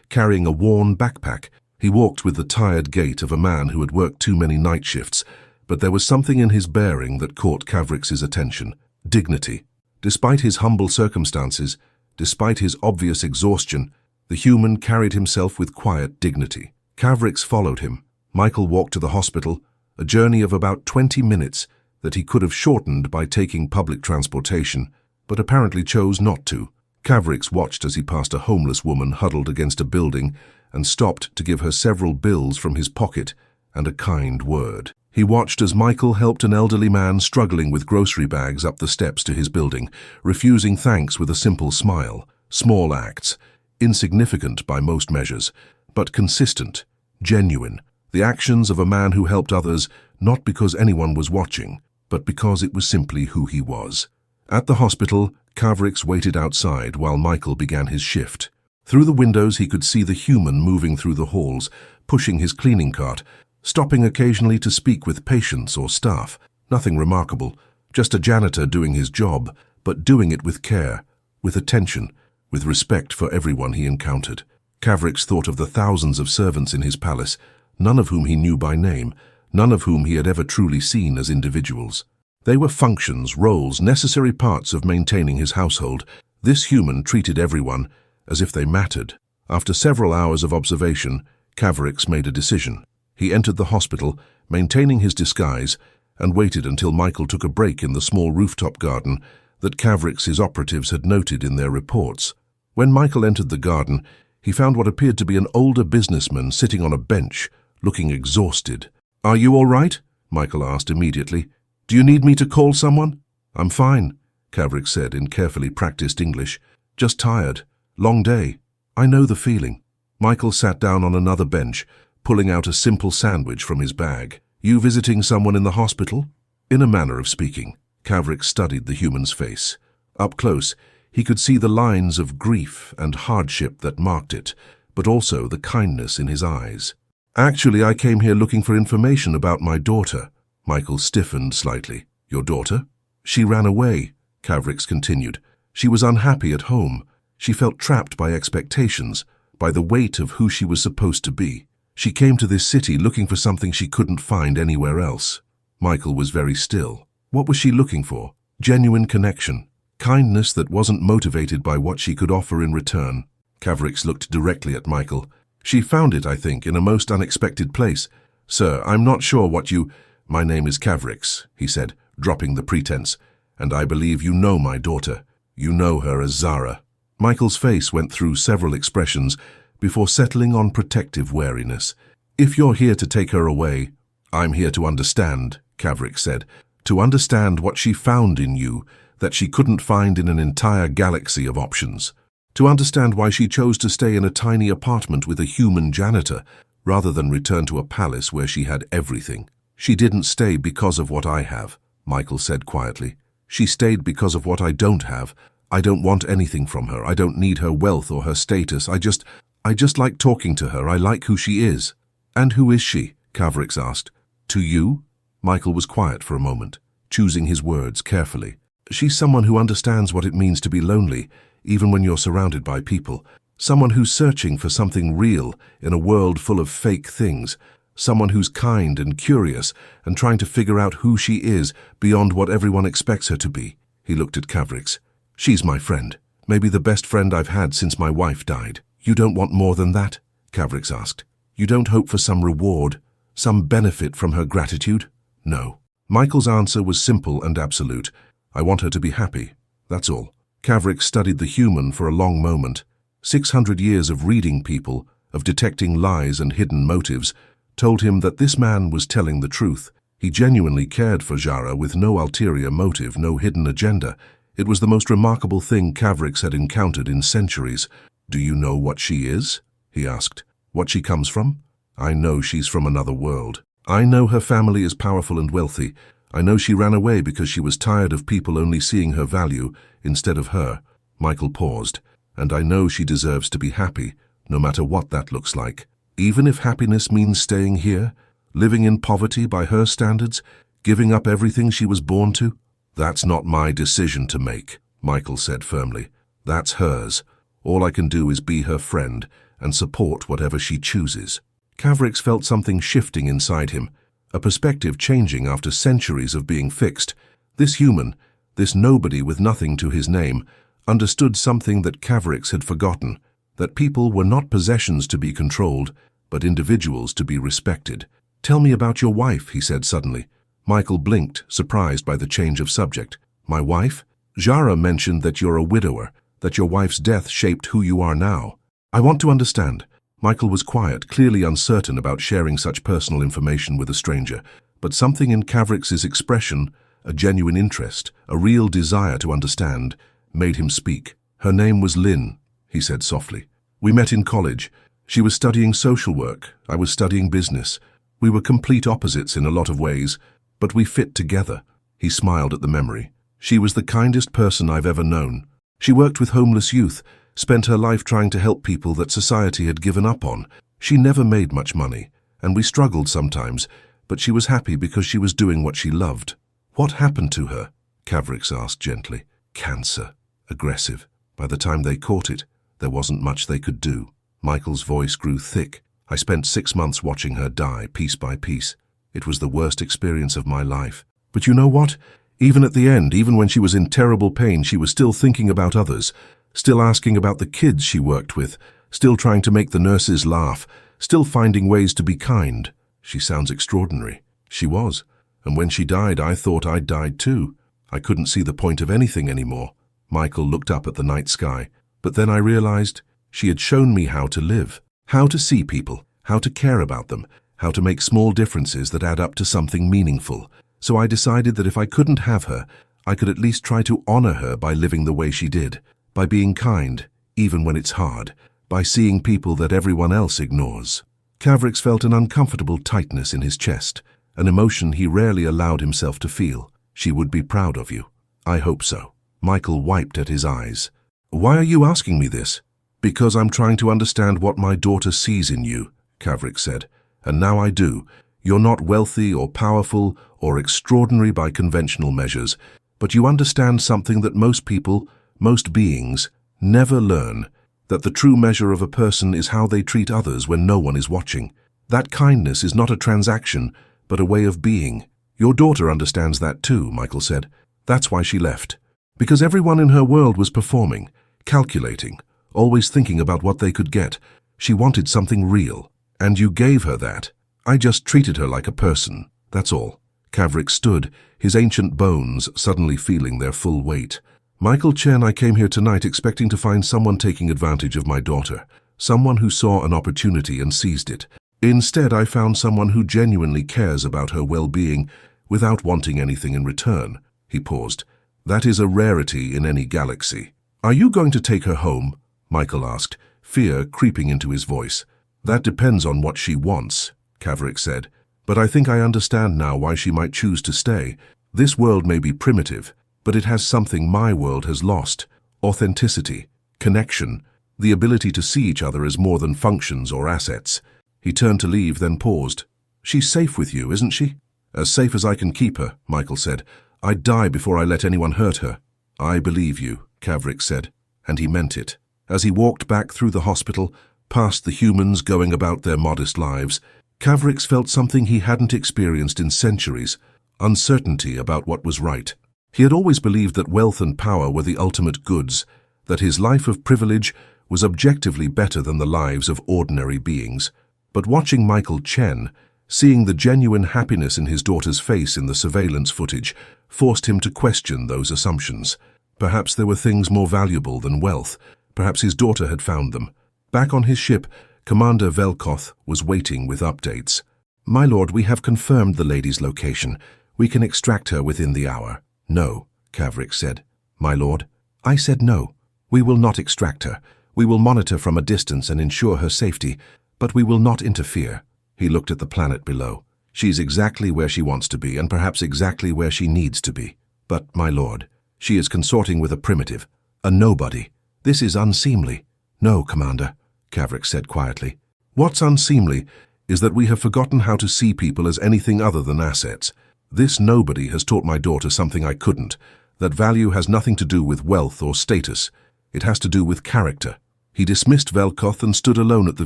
[SPEAKER 1] carrying a worn backpack. He walked with the tired gait of a man who had worked too many night shifts, but there was something in his bearing that caught Cavrix's attention. Dignity. Despite his humble circumstances, despite his obvious exhaustion, the human carried himself with quiet dignity. Cavrix followed him. Michael walked to the hospital, a journey of about 20 minutes that he could have shortened by taking public transportation, but apparently chose not to. Cavrix watched as he passed a homeless woman huddled against a building and stopped to give her several bills from his pocket and a kind word. He watched as Michael helped an elderly man struggling with grocery bags up the steps to his building, refusing thanks with a simple smile. Small acts, insignificant by most measures, but consistent, genuine. The actions of a man who helped others not because anyone was watching, but because it was simply who he was. At the hospital, Cavrix waited outside while Michael began his shift. Through the windows he could see the human moving through the halls, pushing his cleaning cart, stopping occasionally to speak with patients or staff. Nothing remarkable, just a janitor doing his job, but doing it with care, with attention, with respect for everyone he encountered. Cavrix thought of the thousands of servants in his palace, none of whom he knew by name, none of whom he had ever truly seen as individuals. They were functions, roles, necessary parts of maintaining his household. This human treated everyone as if they mattered. After several hours of observation, Cavrix made a decision. He entered the hospital, maintaining his disguise, and waited until Michael took a break in the small rooftop garden that Cavrix's operatives had noted in their reports. When Michael entered the garden, he found what appeared to be an older businessman sitting on a bench, looking exhausted. "Are you all right?" Michael asked immediately. "Do you need me to call someone?" "I'm fine," Cavrix said in carefully practiced English. "Just tired. Long day." "I know the feeling." Michael sat down on another bench, pulling out a simple sandwich from his bag. "You visiting someone in the hospital?" In a manner of speaking, Cavrix studied the human's face. Up close, he could see the lines of grief and hardship that marked it, but also the kindness in his eyes. "Actually, I came here looking for information about my daughter." Michael stiffened slightly. "Your daughter?" "She ran away," Cavrix continued. "She was unhappy at home. She felt trapped by expectations, by the weight of who she was supposed to be. She came to this city looking for something she couldn't find anywhere else." Michael was very still. What was she looking for? Genuine connection. Kindness that wasn't motivated by what she could offer in return. Cavrix looked directly at Michael. "She found it, I think, in a most unexpected place. Sir, I'm not sure what you—" "My name is Cavrix," he said, dropping the pretense, "and I believe you know my daughter. You know her as Zara." Michael's face went through several expressions before settling on protective wariness. "If you're here to take her away—" "I'm here to understand," Cavrix said, "to understand what she found in you that she couldn't find in an entire galaxy of options. To understand why she chose to stay in a tiny apartment with a human janitor rather than return to a palace where she had everything." "She didn't stay because of what I have," Michael said quietly. "She stayed because of what I don't have. I don't want anything from her. I don't need her wealth or her status. I just like talking to her. I like who she is." "And who is she?" Cavrix asked. "To you?" Michael was quiet for a moment, choosing his words carefully. "She's someone who understands what it means to be lonely, even when you're surrounded by people. Someone who's searching for something real in a world full of fake things. Someone who's kind and curious and trying to figure out who she is beyond what everyone expects her to be." He looked at Cavrix. "She's my friend, maybe the best friend I've had since my wife died." "You don't want more than that?" Cavrix asked. "You don't hope for some reward, some benefit from her gratitude?" "No." Michael's answer was simple and absolute. "I want her to be happy, that's all." Cavrix studied the human for a long moment. 600 years of reading people, of detecting lies and hidden motives, told him that this man was telling the truth. He genuinely cared for Zara with no ulterior motive, no hidden agenda. It was the most remarkable thing Cavrix had encountered in centuries. "Do you know what she is?" he asked. "What she comes from?" "I know she's from another world. I know her family is powerful and wealthy. I know she ran away because she was tired of people only seeing her value instead of her." Michael paused. "And I know she deserves to be happy, no matter what that looks like. Even if happiness means staying here, living in poverty by her standards, giving up everything she was born to." "That's not my decision to make," Michael said firmly. "That's hers. All I can do is be her friend and support whatever she chooses." Cavrix felt something shifting inside him, a perspective changing after centuries of being fixed. This human, this nobody with nothing to his name, understood something that Cavrix had forgotten, that people were not possessions to be controlled, but individuals to be respected. "Tell me about your wife," he said suddenly. Michael blinked, surprised by the change of subject. "My wife? Zara mentioned that you're a widower, that your wife's death shaped who you are now." "I want to understand." Michael was quiet, clearly uncertain about sharing such personal information with a stranger, but something in Cavrix's expression, a genuine interest, a real desire to understand, made him speak. "Her name was Lynn," he said softly. "We met in college. She was studying social work. I was studying business. We were complete opposites in a lot of ways, but we fit together." He smiled at the memory. "She was the kindest person I've ever known. She worked with homeless youth, spent her life trying to help people that society had given up on. She never made much money, and we struggled sometimes, but she was happy because she was doing what she loved." What happened to her? Cavrix asked gently. Cancer. Aggressive. By the time they caught it, there wasn't much they could do. Michael's voice grew thick. I spent 6 months watching her die, piece by piece. It was the worst experience of my life. But you know what? Even at the end, even when she was in terrible pain, she was still thinking about others, still asking about the kids she worked with, still trying to make the nurses laugh, still finding ways to be kind. She sounds extraordinary. She was. And when she died, I thought I'd died too. I couldn't see the point of anything anymore. Michael looked up at the night sky. But then I realized she had shown me how to live, how to see people, how to care about them, how to make small differences that add up to something meaningful. So I decided that if I couldn't have her, I could at least try to honor her by living the way she did, by being kind, even when it's hard, by seeing people that everyone else ignores. Cavrix felt an uncomfortable tightness in his chest, an emotion he rarely allowed himself to feel. She would be proud of you. I hope so. Michael wiped at his eyes. Why are you asking me this? Because I'm trying to understand what my daughter sees in you, Cavrix said. And now I do. You're not wealthy or powerful or extraordinary by conventional measures, but you understand something that most people, most beings, never learn, that the true measure of a person is how they treat others when no one is watching. That kindness is not a transaction, but a way of being. Your daughter understands that too, Michael said. That's why she left. Because everyone in her world was performing, calculating, always thinking about what they could get. She wanted something real, and you gave her that. I just treated her like a person, that's all. Cavrix stood, his ancient bones suddenly feeling their full weight. Michael Chen, I came here tonight expecting to find someone taking advantage of my daughter, someone who saw an opportunity and seized it. Instead, I found someone who genuinely cares about her well-being without wanting anything in return. He paused. That is a rarity in any galaxy. Are you going to take her home? Michael asked, fear creeping into his voice. That depends on what she wants, Cavrix said. But I think I understand now why she might choose to stay. This world may be primitive, but it has something my world has lost. Authenticity, connection, the ability to see each other as more than functions or assets. He turned to leave, then paused. She's safe with you, isn't she? As safe as I can keep her, Michael said. I'd die before I let anyone hurt her. I believe you, Cavrix said, and he meant it. As he walked back through the hospital, past the humans going about their modest lives, Cavrix felt something he hadn't experienced in centuries, uncertainty about what was right. He had always believed that wealth and power were the ultimate goods, that his life of privilege was objectively better than the lives of ordinary beings. But watching Michael Chen, seeing the genuine happiness in his daughter's face in the surveillance footage, forced him to question those assumptions. Perhaps there were things more valuable than wealth. Perhaps his daughter had found them. Back on his ship, Commander Velkoth was waiting with updates. My lord, we have confirmed the lady's location. We can extract her within the hour. No, Cavrix said. My lord, I said no. We will not extract her. We will monitor from a distance and ensure her safety, but we will not interfere. He looked at the planet below. She's exactly where she wants to be, and perhaps exactly where she needs to be. But, my lord, she is consorting with a primitive, a nobody. This is unseemly. No, Commander, Cavrix said quietly. What's unseemly is that we have forgotten how to see people as anything other than assets. This nobody has taught my daughter something I couldn't, that value has nothing to do with wealth or status. It has to do with character. He dismissed Velkoth and stood alone at the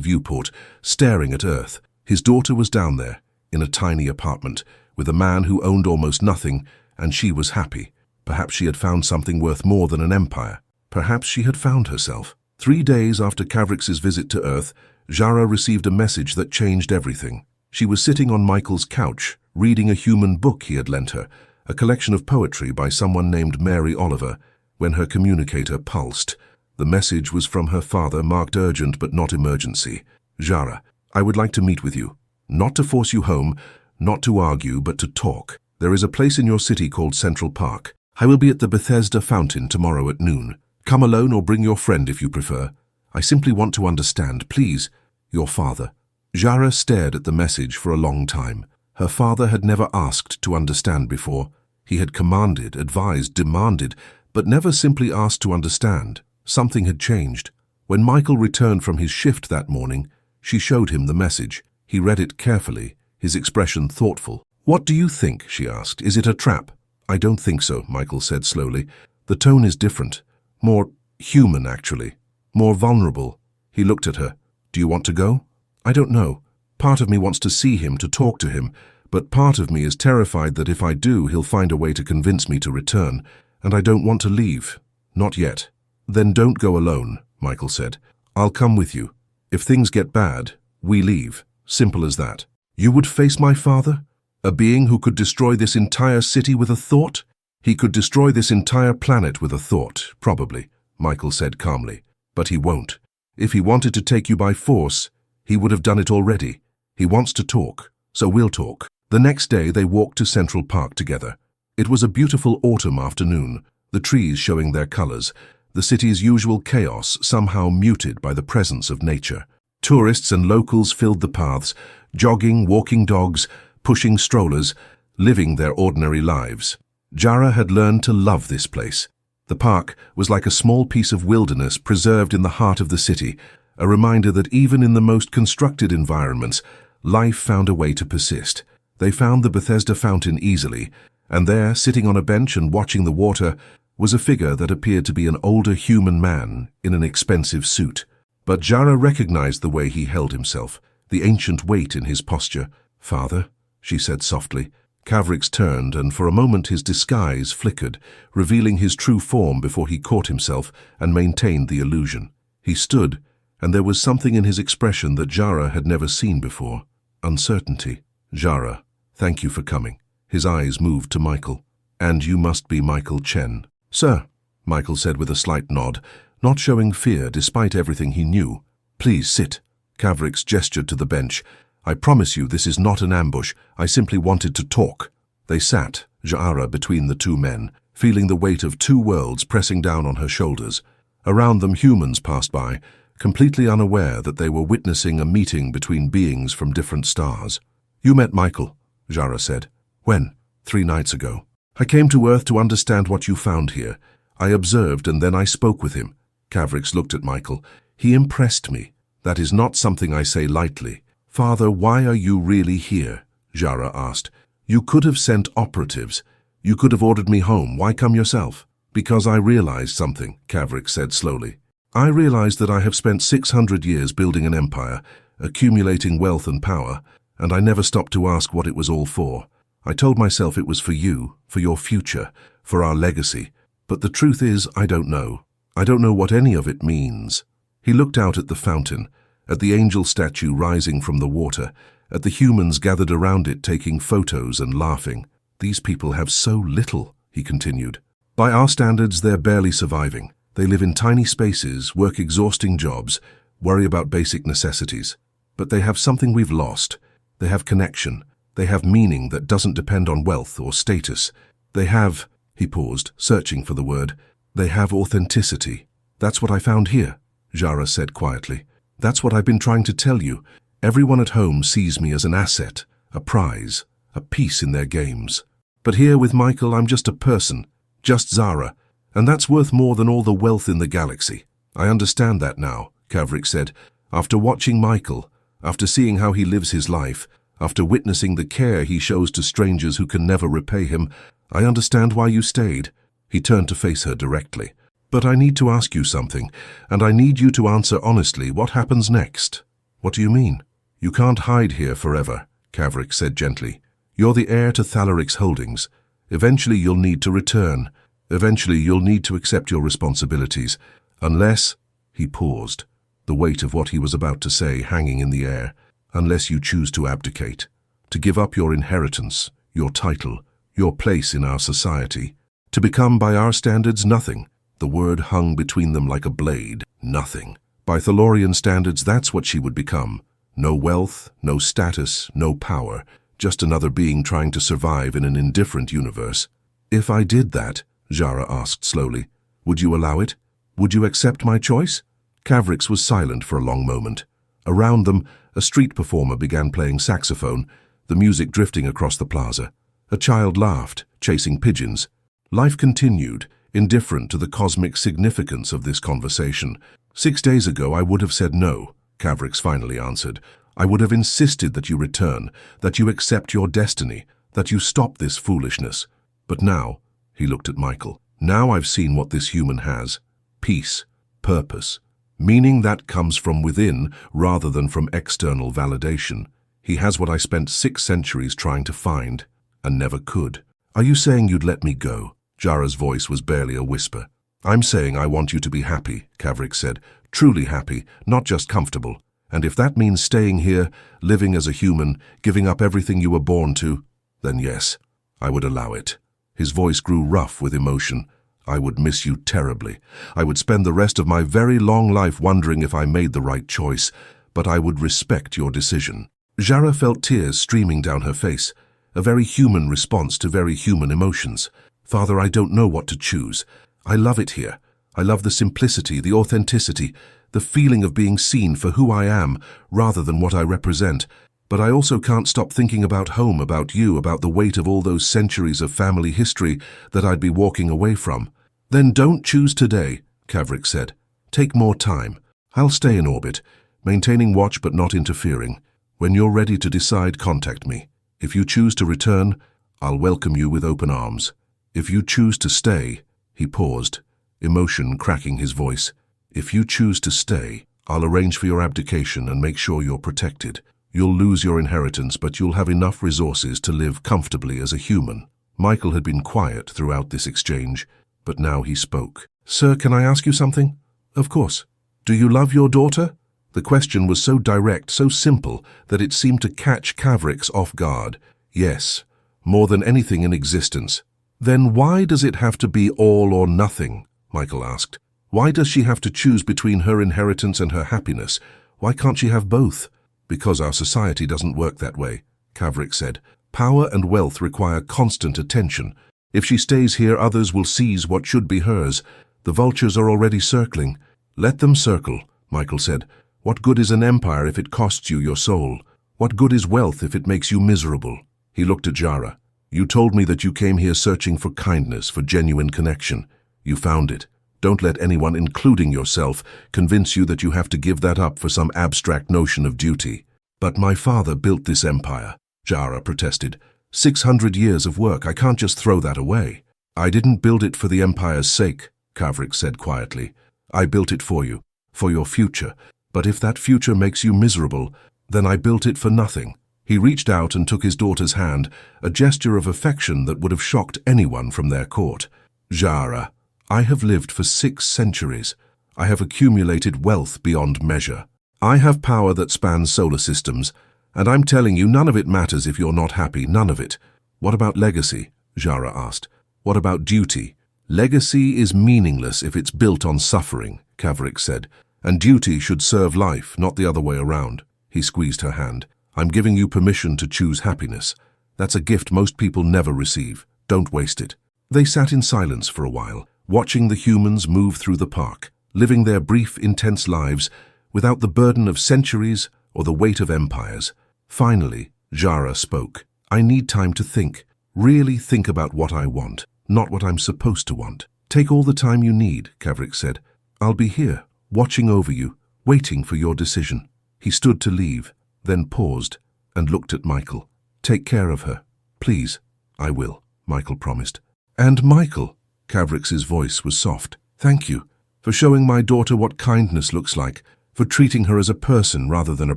[SPEAKER 1] viewport, staring at Earth. His daughter was down there, in a tiny apartment, with a man who owned almost nothing, and she was happy. Perhaps she had found something worth more than an empire. Perhaps she had found herself. 3 days after Cavrix's visit to Earth, Jara received a message that changed everything. She was sitting on Michael's couch, reading a human book he had lent her, a collection of poetry by someone named Mary Oliver, when her communicator pulsed. The message was from her father, marked urgent but not emergency. Jara, I would like to meet with you. Not to force you home, not to argue, but to talk. There is a place in your city called Central Park. I will be at the Bethesda Fountain tomorrow at noon. Come alone or bring your friend if you prefer. I simply want to understand, please. Your father. Jara stared at the message for a long time. Her father had never asked to understand before. He had commanded, advised, demanded, but never simply asked to understand. Something had changed. When Michael returned from his shift that morning, she showed him the message. He read it carefully, his expression thoughtful. What do you think? She asked. Is it a trap? I don't think so, Michael said slowly. The tone is different. More human, actually. More vulnerable. He looked at her. Do you want to go? I don't know. Part of me wants to see him, to talk to him, but part of me is terrified that if I do, he'll find a way to convince me to return, and I don't want to leave. Not yet. Then don't go alone, Michael said. I'll come with you. If things get bad, we leave. Simple as that. You would face my father? A being who could destroy this entire city with a thought? He could destroy this entire planet with a thought, probably, Michael said calmly. But he won't. If he wanted to take you by force, he would have done it already. He wants to talk, so we'll talk. The next day they walked to Central Park together. It was a beautiful autumn afternoon, the trees showing their colors, the city's usual chaos somehow muted by the presence of nature. Tourists and locals filled the paths, jogging, walking dogs, pushing strollers, living their ordinary lives. Jara had learned to love this place. The park was like a small piece of wilderness preserved in the heart of the city, a reminder that even in the most constructed environments, life found a way to persist. They found the Bethesda fountain easily, and there, sitting on a bench and watching the water, was a figure that appeared to be an older human man in an expensive suit. But Jara recognized the way he held himself, the ancient weight in his posture. "Father," she said softly. Cavrix turned, and for a moment his disguise flickered, revealing his true form before he caught himself and maintained the illusion. He stood, and there was something in his expression that Jara had never seen before. Uncertainty. "Jara, thank you for coming." His eyes moved to Michael. "And you must be Michael Chen." "Sir," Michael said with a slight nod, not showing fear despite everything he knew. "Please sit." Cavrix gestured to the bench. "I promise you this is not an ambush. I simply wanted to talk." They sat, Jara between the two men, feeling the weight of two worlds pressing down on her shoulders. Around them humans passed by, completely unaware that they were witnessing a meeting between beings from different stars. "You met Michael," Jara said. "When?" 3 nights ago. "I came to Earth to understand what you found here. I observed and then I spoke with him." Cavrix looked at Michael. "He impressed me. That is not something I say lightly." "Father, why are you really here?" Jara asked. "You could have sent operatives. You could have ordered me home. Why come yourself?" "Because I realized something," Cavrix said slowly. "I realized that I have spent 600 years building an empire, accumulating wealth and power, and I never stopped to ask what it was all for. I told myself it was for you, for your future, for our legacy. But the truth is, I don't know. I don't know what any of it means." He looked out at the fountain, at the angel statue rising from the water, at the humans gathered around it taking photos and laughing. "These people have so little," he continued. "By our standards, they're barely surviving. They live in tiny spaces, work exhausting jobs, worry about basic necessities. But they have something we've lost. They have connection. They have meaning that doesn't depend on wealth or status. They have," he paused, searching for the word, "they have authenticity." "That's what I found here," Jara said quietly. "That's what I've been trying to tell you. Everyone at home sees me as an asset, a prize, a piece in their games. But here with Michael, I'm just a person, just Zara, and that's worth more than all the wealth in the galaxy." "I understand that now," Cavrix said. "After watching Michael, after seeing how he lives his life, after witnessing the care he shows to strangers who can never repay him, I understand why you stayed." He turned to face her directly. "But I need to ask you something, and I need you to answer honestly. What happens next?" "What do you mean?" "You can't hide here forever," Cavrix said gently. "You're the heir to Thalaric's holdings. Eventually you'll need to return. Eventually you'll need to accept your responsibilities. Unless—" he paused, the weight of what he was about to say hanging in the air. "Unless you choose to abdicate, to give up your inheritance, your title, your place in our society, to become by our standards nothing." The word hung between them like a blade. Nothing. By Thalorian standards, that's what she would become. No wealth, no status, no power, just another being trying to survive in an indifferent universe. "If I did that," Jara asked slowly, "would you allow it? Would you accept my choice?" Cavrix was silent for a long moment. Around them, a street performer began playing saxophone, the music drifting across the plaza. A child laughed, chasing pigeons. Life continued, indifferent to the cosmic significance of this conversation. 6 days ago I would have said no," Cavrix finally answered. "I would have insisted that you return, that you accept your destiny, that you stop this foolishness. But now, he looked at Michael, now I've seen what this human has. Peace, purpose, meaning that comes from within rather than from external validation. He has what I spent 6 centuries trying to find, and never could. Are you saying you'd let me go? Jara's voice was barely a whisper. I'm saying I want you to be happy, Kavrik said. Truly happy, not just comfortable. And if that means staying here, living as a human, giving up everything you were born to, then yes, I would allow it. His voice grew rough with emotion. I would miss you terribly. I would spend the rest of my very long life wondering if I made the right choice, but I would respect your decision. Jara felt tears streaming down her face, a very human response to very human emotions. Father, I don't know what to choose. I love it here. I love the simplicity, the authenticity, the feeling of being seen for who I am rather than what I represent. But I also can't stop thinking about home, about you, about the weight of all those centuries of family history that I'd be walking away from. Then don't choose today, Kavrik said. Take more time. I'll stay in orbit, maintaining watch but not interfering. When you're ready to decide, contact me. If you choose to return, I'll welcome you with open arms. If you choose to stay, he paused, emotion cracking his voice. If you choose to stay, I'll arrange for your abdication and make sure you're protected. You'll lose your inheritance, but you'll have enough resources to live comfortably as a human. Michael had been quiet throughout this exchange, but now he spoke. Sir, can I ask you something? Of course. Do you love your daughter? The question was so direct, so simple, that it seemed to catch Kavrik's off guard. Yes, more than anything in existence. Then why does it have to be all or nothing? Michael asked. Why does she have to choose between her inheritance and her happiness? Why can't she have both? Because our society doesn't work that way, Kavrik said. Power and wealth require constant attention. If she stays here, others will seize what should be hers. The vultures are already circling. Let them circle, Michael said. What good is an empire if it costs you your soul? What good is wealth if it makes you miserable? He looked at Jara. You told me that you came here searching for kindness, for genuine connection. You found it. Don't let anyone, including yourself, convince you that you have to give that up for some abstract notion of duty. But my father built this empire, Jara protested. 600 years of work, I can't just throw that away. I didn't build it for the empire's sake, Kavrik said quietly. I built it for you, for your future. But if that future makes you miserable, then I built it for nothing. He reached out and took his daughter's hand, a gesture of affection that would have shocked anyone from their court. Jara, I have lived for 6 centuries. I have accumulated wealth beyond measure. I have power that spans solar systems, and I'm telling you, none of it matters if you're not happy, none of it. What about legacy? Jara asked. What about duty? Legacy is meaningless if it's built on suffering, Kavrik said, and duty should serve life, not the other way around. He squeezed her hand. I'm giving you permission to choose happiness. That's a gift most people never receive. Don't waste it. They sat in silence for a while, watching the humans move through the park, living their brief, intense lives without the burden of centuries or the weight of empires. Finally, Jara spoke. I need time to think. Really think about what I want, not what I'm supposed to want. Take all the time you need, Kavrik said. I'll be here, watching over you, waiting for your decision. He stood to leave, then paused and looked at Michael. Take care of her. Please. I will, Michael promised. And Michael, Kavrik's voice was soft. Thank you for showing my daughter what kindness looks like, for treating her as a person rather than a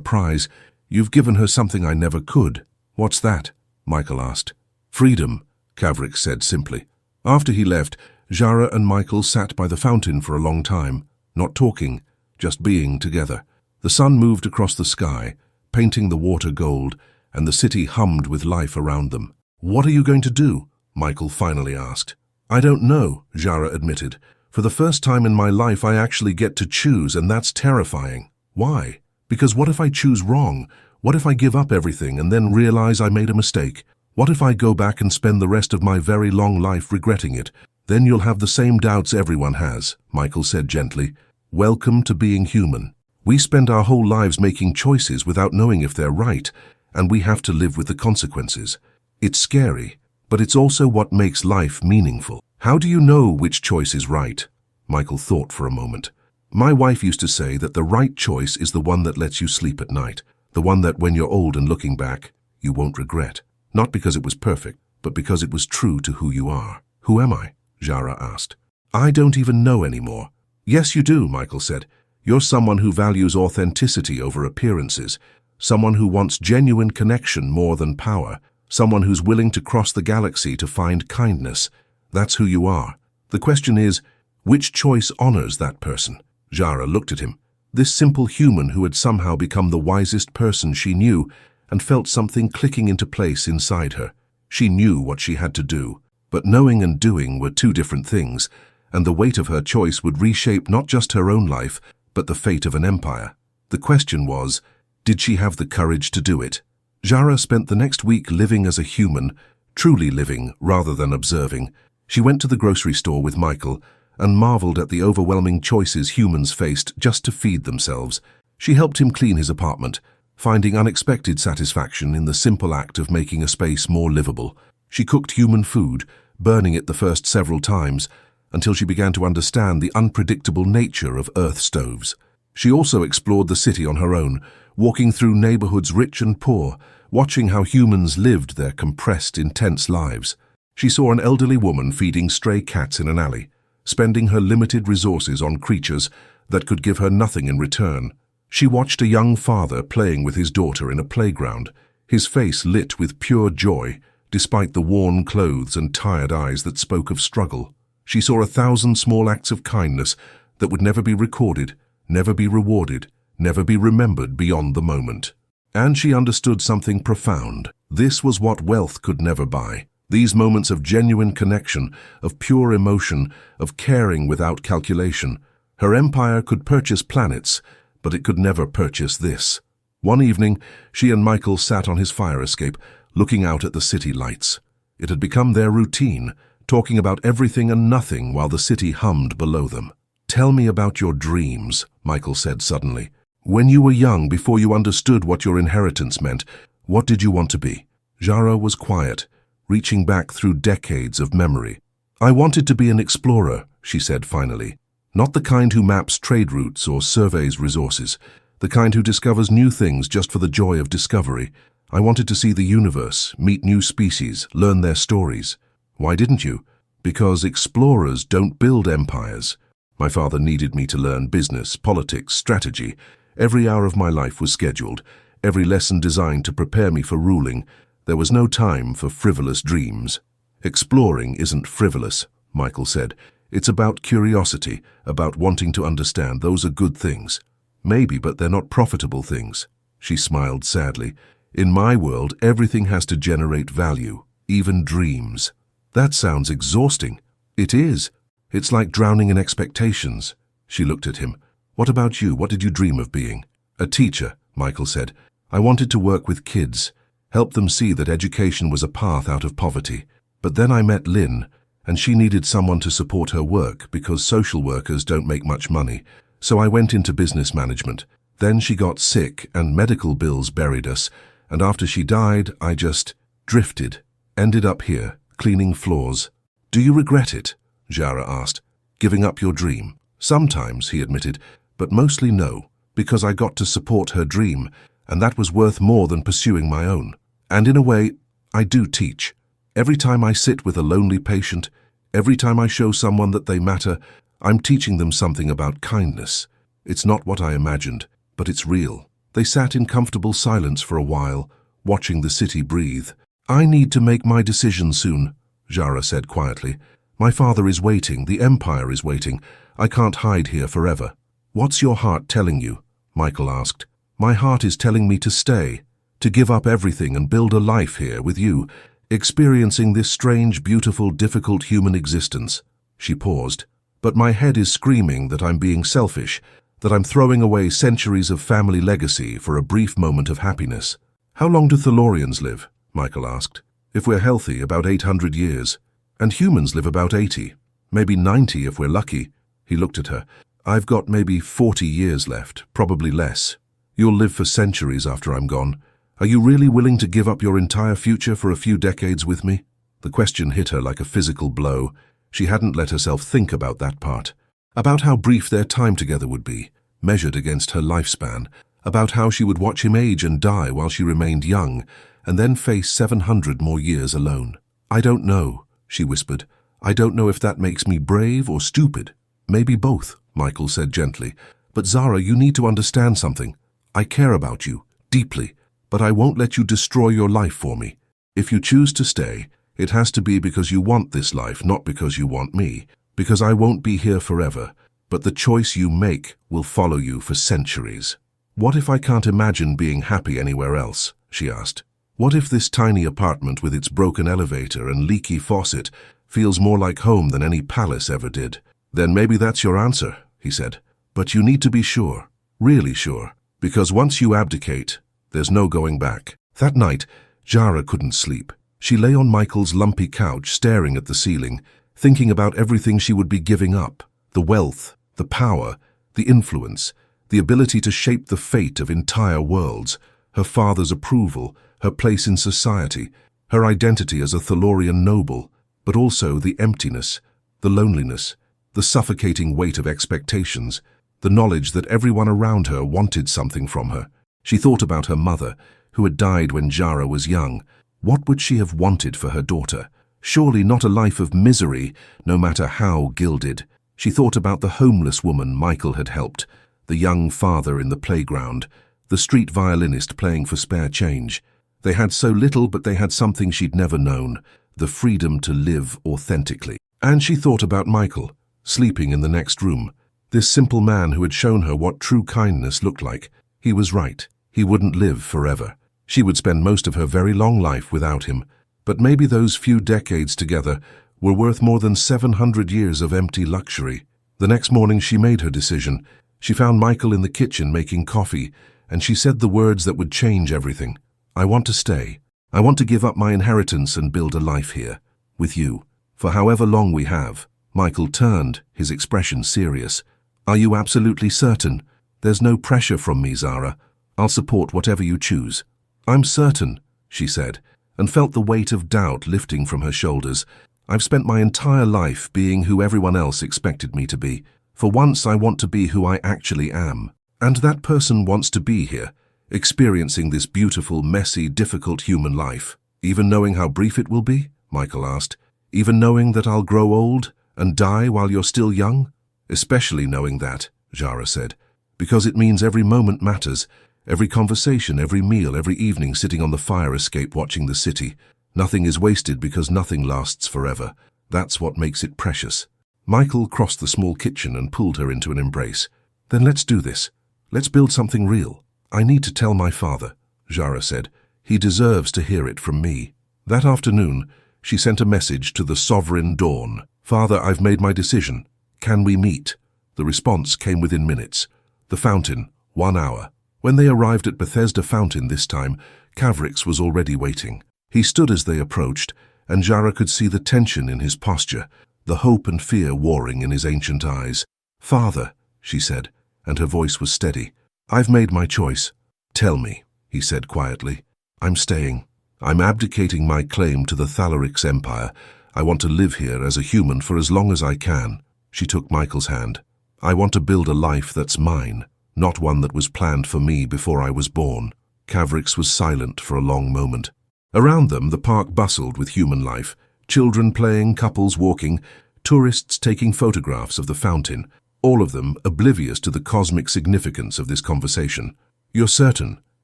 [SPEAKER 1] prize. You've given her something I never could. What's that? Michael asked. Freedom, Kavrik said simply. After he left, Jara and Michael sat by the fountain for a long time, not talking, just being together. The sun moved across the sky, painting the water gold, and the city hummed with life around them. What are you going to do? Michael finally asked. I don't know, Jara admitted. For the first time in my life, I actually get to choose, and that's terrifying. Why? Because what if I choose wrong? What if I give up everything and then realize I made a mistake? What if I go back and spend the rest of my very long life regretting it? Then you'll have the same doubts everyone has, Michael said gently. Welcome to being human. We spend our whole lives making choices without knowing if they're right, and we have to live with the consequences. It's scary, but it's also what makes life meaningful. How do you know which choice is right? Michael thought for a moment. My wife used to say that the right choice is the one that lets you sleep at night, the one that when you're old and looking back, you won't regret. Not because it was perfect, but because it was true to who you are. Who am I? Jara asked. I don't even know anymore. Yes, you do, Michael said. You're someone who values authenticity over appearances, someone who wants genuine connection more than power, someone who's willing to cross the galaxy to find kindness. That's who you are. The question is, which choice honors that person? Jara looked at him. This simple human who had somehow become the wisest person she knew, and felt something clicking into place inside her. She knew what she had to do, but knowing and doing were two different things, and the weight of her choice would reshape not just her own life, but the fate of an empire. The question was, did she have the courage to do it? Jara spent the next week living as a human, truly living rather than observing. She went to the grocery store with Michael and marveled at the overwhelming choices humans faced just to feed themselves. She helped him clean his apartment, finding unexpected satisfaction in the simple act of making a space more livable. She cooked human food, burning it the first several times, until she began to understand the unpredictable nature of earth stoves. She also explored the city on her own, walking through neighborhoods rich and poor, watching how humans lived their compressed, intense lives. She saw an elderly woman feeding stray cats in an alley, spending her limited resources on creatures that could give her nothing in return. She watched a young father playing with his daughter in a playground, his face lit with pure joy, despite the worn clothes and tired eyes that spoke of struggle. She saw 1,000 small acts of kindness that would never be recorded, never be rewarded, never be remembered beyond the moment. And she understood something profound. This was what wealth could never buy. These moments of genuine connection, of pure emotion, of caring without calculation. Her empire could purchase planets, but it could never purchase this. One evening, she and Michael sat on his fire escape, looking out at the city lights. It had become their routine, talking about everything and nothing while the city hummed below them. Tell me about your dreams, Michael said suddenly. When you were young, before you understood what your inheritance meant, what did you want to be? Jara was quiet, reaching back through decades of memory. I wanted to be an explorer, she said finally. Not the kind who maps trade routes or surveys resources, the kind who discovers new things just for the joy of discovery. I wanted to see the universe, meet new species, learn their stories. Why didn't you? Because explorers don't build empires. My father needed me to learn business, politics, strategy. Every hour of my life was scheduled, every lesson designed to prepare me for ruling. There was no time for frivolous dreams. Exploring isn't frivolous, Michael said. It's about curiosity, about wanting to understand. Those are good things. Maybe, but they're not profitable things. She smiled sadly. In my world, everything has to generate value, even dreams. That sounds exhausting. It is. It's like drowning in expectations. She looked at him. What about you? What did you dream of being? A teacher, Michael said. I wanted to work with kids, help them see that education was a path out of poverty. But then I met Lynn, and she needed someone to support her work because social workers don't make much money. So I went into business management. Then she got sick and medical bills buried us, and after she died, I just drifted, ended up here, cleaning floors. Do you regret it? Jara asked. Giving up your dream? Sometimes, he admitted, but mostly no, because I got to support her dream, and that was worth more than pursuing my own. And in a way, I do teach. Every time I sit with a lonely patient, every time I show someone that they matter, I'm teaching them something about kindness. It's not what I imagined, but it's real. They sat in comfortable silence for a while, watching the city breathe. I need to make my decision soon, Jara said quietly. My father is waiting, the empire is waiting. I can't hide here forever. What's your heart telling you? Michael asked. My heart is telling me to stay, to give up everything and build a life here with you, experiencing this strange, beautiful, difficult human existence. She paused. But my head is screaming that I'm being selfish, that I'm throwing away centuries of family legacy for a brief moment of happiness. How long do Thalorians live? Michael asked. If we're healthy, about 800 years. And humans live about 80, maybe 90 if we're lucky. He looked at her. I've got maybe 40 years left, probably less. You'll live for centuries after I'm gone. Are you really willing to give up your entire future for a few decades with me? The question hit her like a physical blow. She hadn't let herself think about that part. About how brief their time together would be, measured against her lifespan. About how she would watch him age and die while she remained young, and then face 700 more years alone. I don't know, she whispered. I don't know if that makes me brave or stupid. Maybe both, Michael said gently. But Zara, you need to understand something. I care about you, deeply, but I won't let you destroy your life for me. If you choose to stay, it has to be because you want this life, not because you want me. Because I won't be here forever, but the choice you make will follow you for centuries. What if I can't imagine being happy anywhere else? She asked. What if this tiny apartment with its broken elevator and leaky faucet feels more like home than any palace ever did? Then maybe that's your answer, he said. But you need to be sure, really sure, because once you abdicate, there's no going back. That night, Zara couldn't sleep. She lay on Michael's lumpy couch, staring at the ceiling, thinking about everything she would be giving up. The wealth, the power, the influence, the ability to shape the fate of entire worlds, her father's approval, her place in society, her identity as a Thalorian noble, but also the emptiness, the loneliness, the suffocating weight of expectations, the knowledge that everyone around her wanted something from her. She thought about her mother, who had died when Zara was young. What would she have wanted for her daughter? Surely not a life of misery, no matter how gilded. She thought about the homeless woman Michael had helped, the young father in the playground, the street violinist playing for spare change. They had so little, but they had something she'd never known, the freedom to live authentically. And she thought about Michael, sleeping in the next room. This simple man who had shown her what true kindness looked like. He was right. He wouldn't live forever. She would spend most of her very long life without him. But maybe those few decades together were worth more than 700 years of empty luxury. The next morning she made her decision. She found Michael in the kitchen making coffee, and she said the words that would change everything. I want to stay. I want to give up my inheritance and build a life here, with you, for however long we have. Michael turned, his expression serious. Are you absolutely certain? There's no pressure from me, Zara. I'll support whatever you choose. I'm certain, she said, and felt the weight of doubt lifting from her shoulders. I've spent my entire life being who everyone else expected me to be. For once I want to be who I actually am. And that person wants to be here, experiencing this beautiful, messy, difficult human life. Even knowing how brief it will be? Michael asked. Even knowing that I'll grow old and die while you're still young? Especially knowing that, Zara said, because it means every moment matters, every conversation, every meal, every evening sitting on the fire escape watching the city. Nothing is wasted because nothing lasts forever. That's what makes it precious. Michael crossed the small kitchen and pulled her into an embrace. Then let's do this. Let's build something real. I need to tell my father, Zara said. He deserves to hear it from me. That afternoon, she sent a message to the sovereign dawn. Father, I've made my decision. Can we meet? The response came within minutes. The fountain, 1 hour. When they arrived at Bethesda Fountain this time, Cavrix was already waiting. He stood as they approached, and Zara could see the tension in his posture, the hope and fear warring in his ancient eyes. Father, she said, and her voice was steady. I've made my choice. Tell me, he said quietly. I'm staying. I'm abdicating my claim to the Thalorix Empire. I want to live here as a human for as long as I can. She took Michael's hand. I want to build a life that's mine, not one that was planned for me before I was born. Cavrix was silent for a long moment. Around them, the park bustled with human life. Children playing, couples walking, tourists taking photographs of the fountain, all of them oblivious to the cosmic significance of this conversation. You're certain?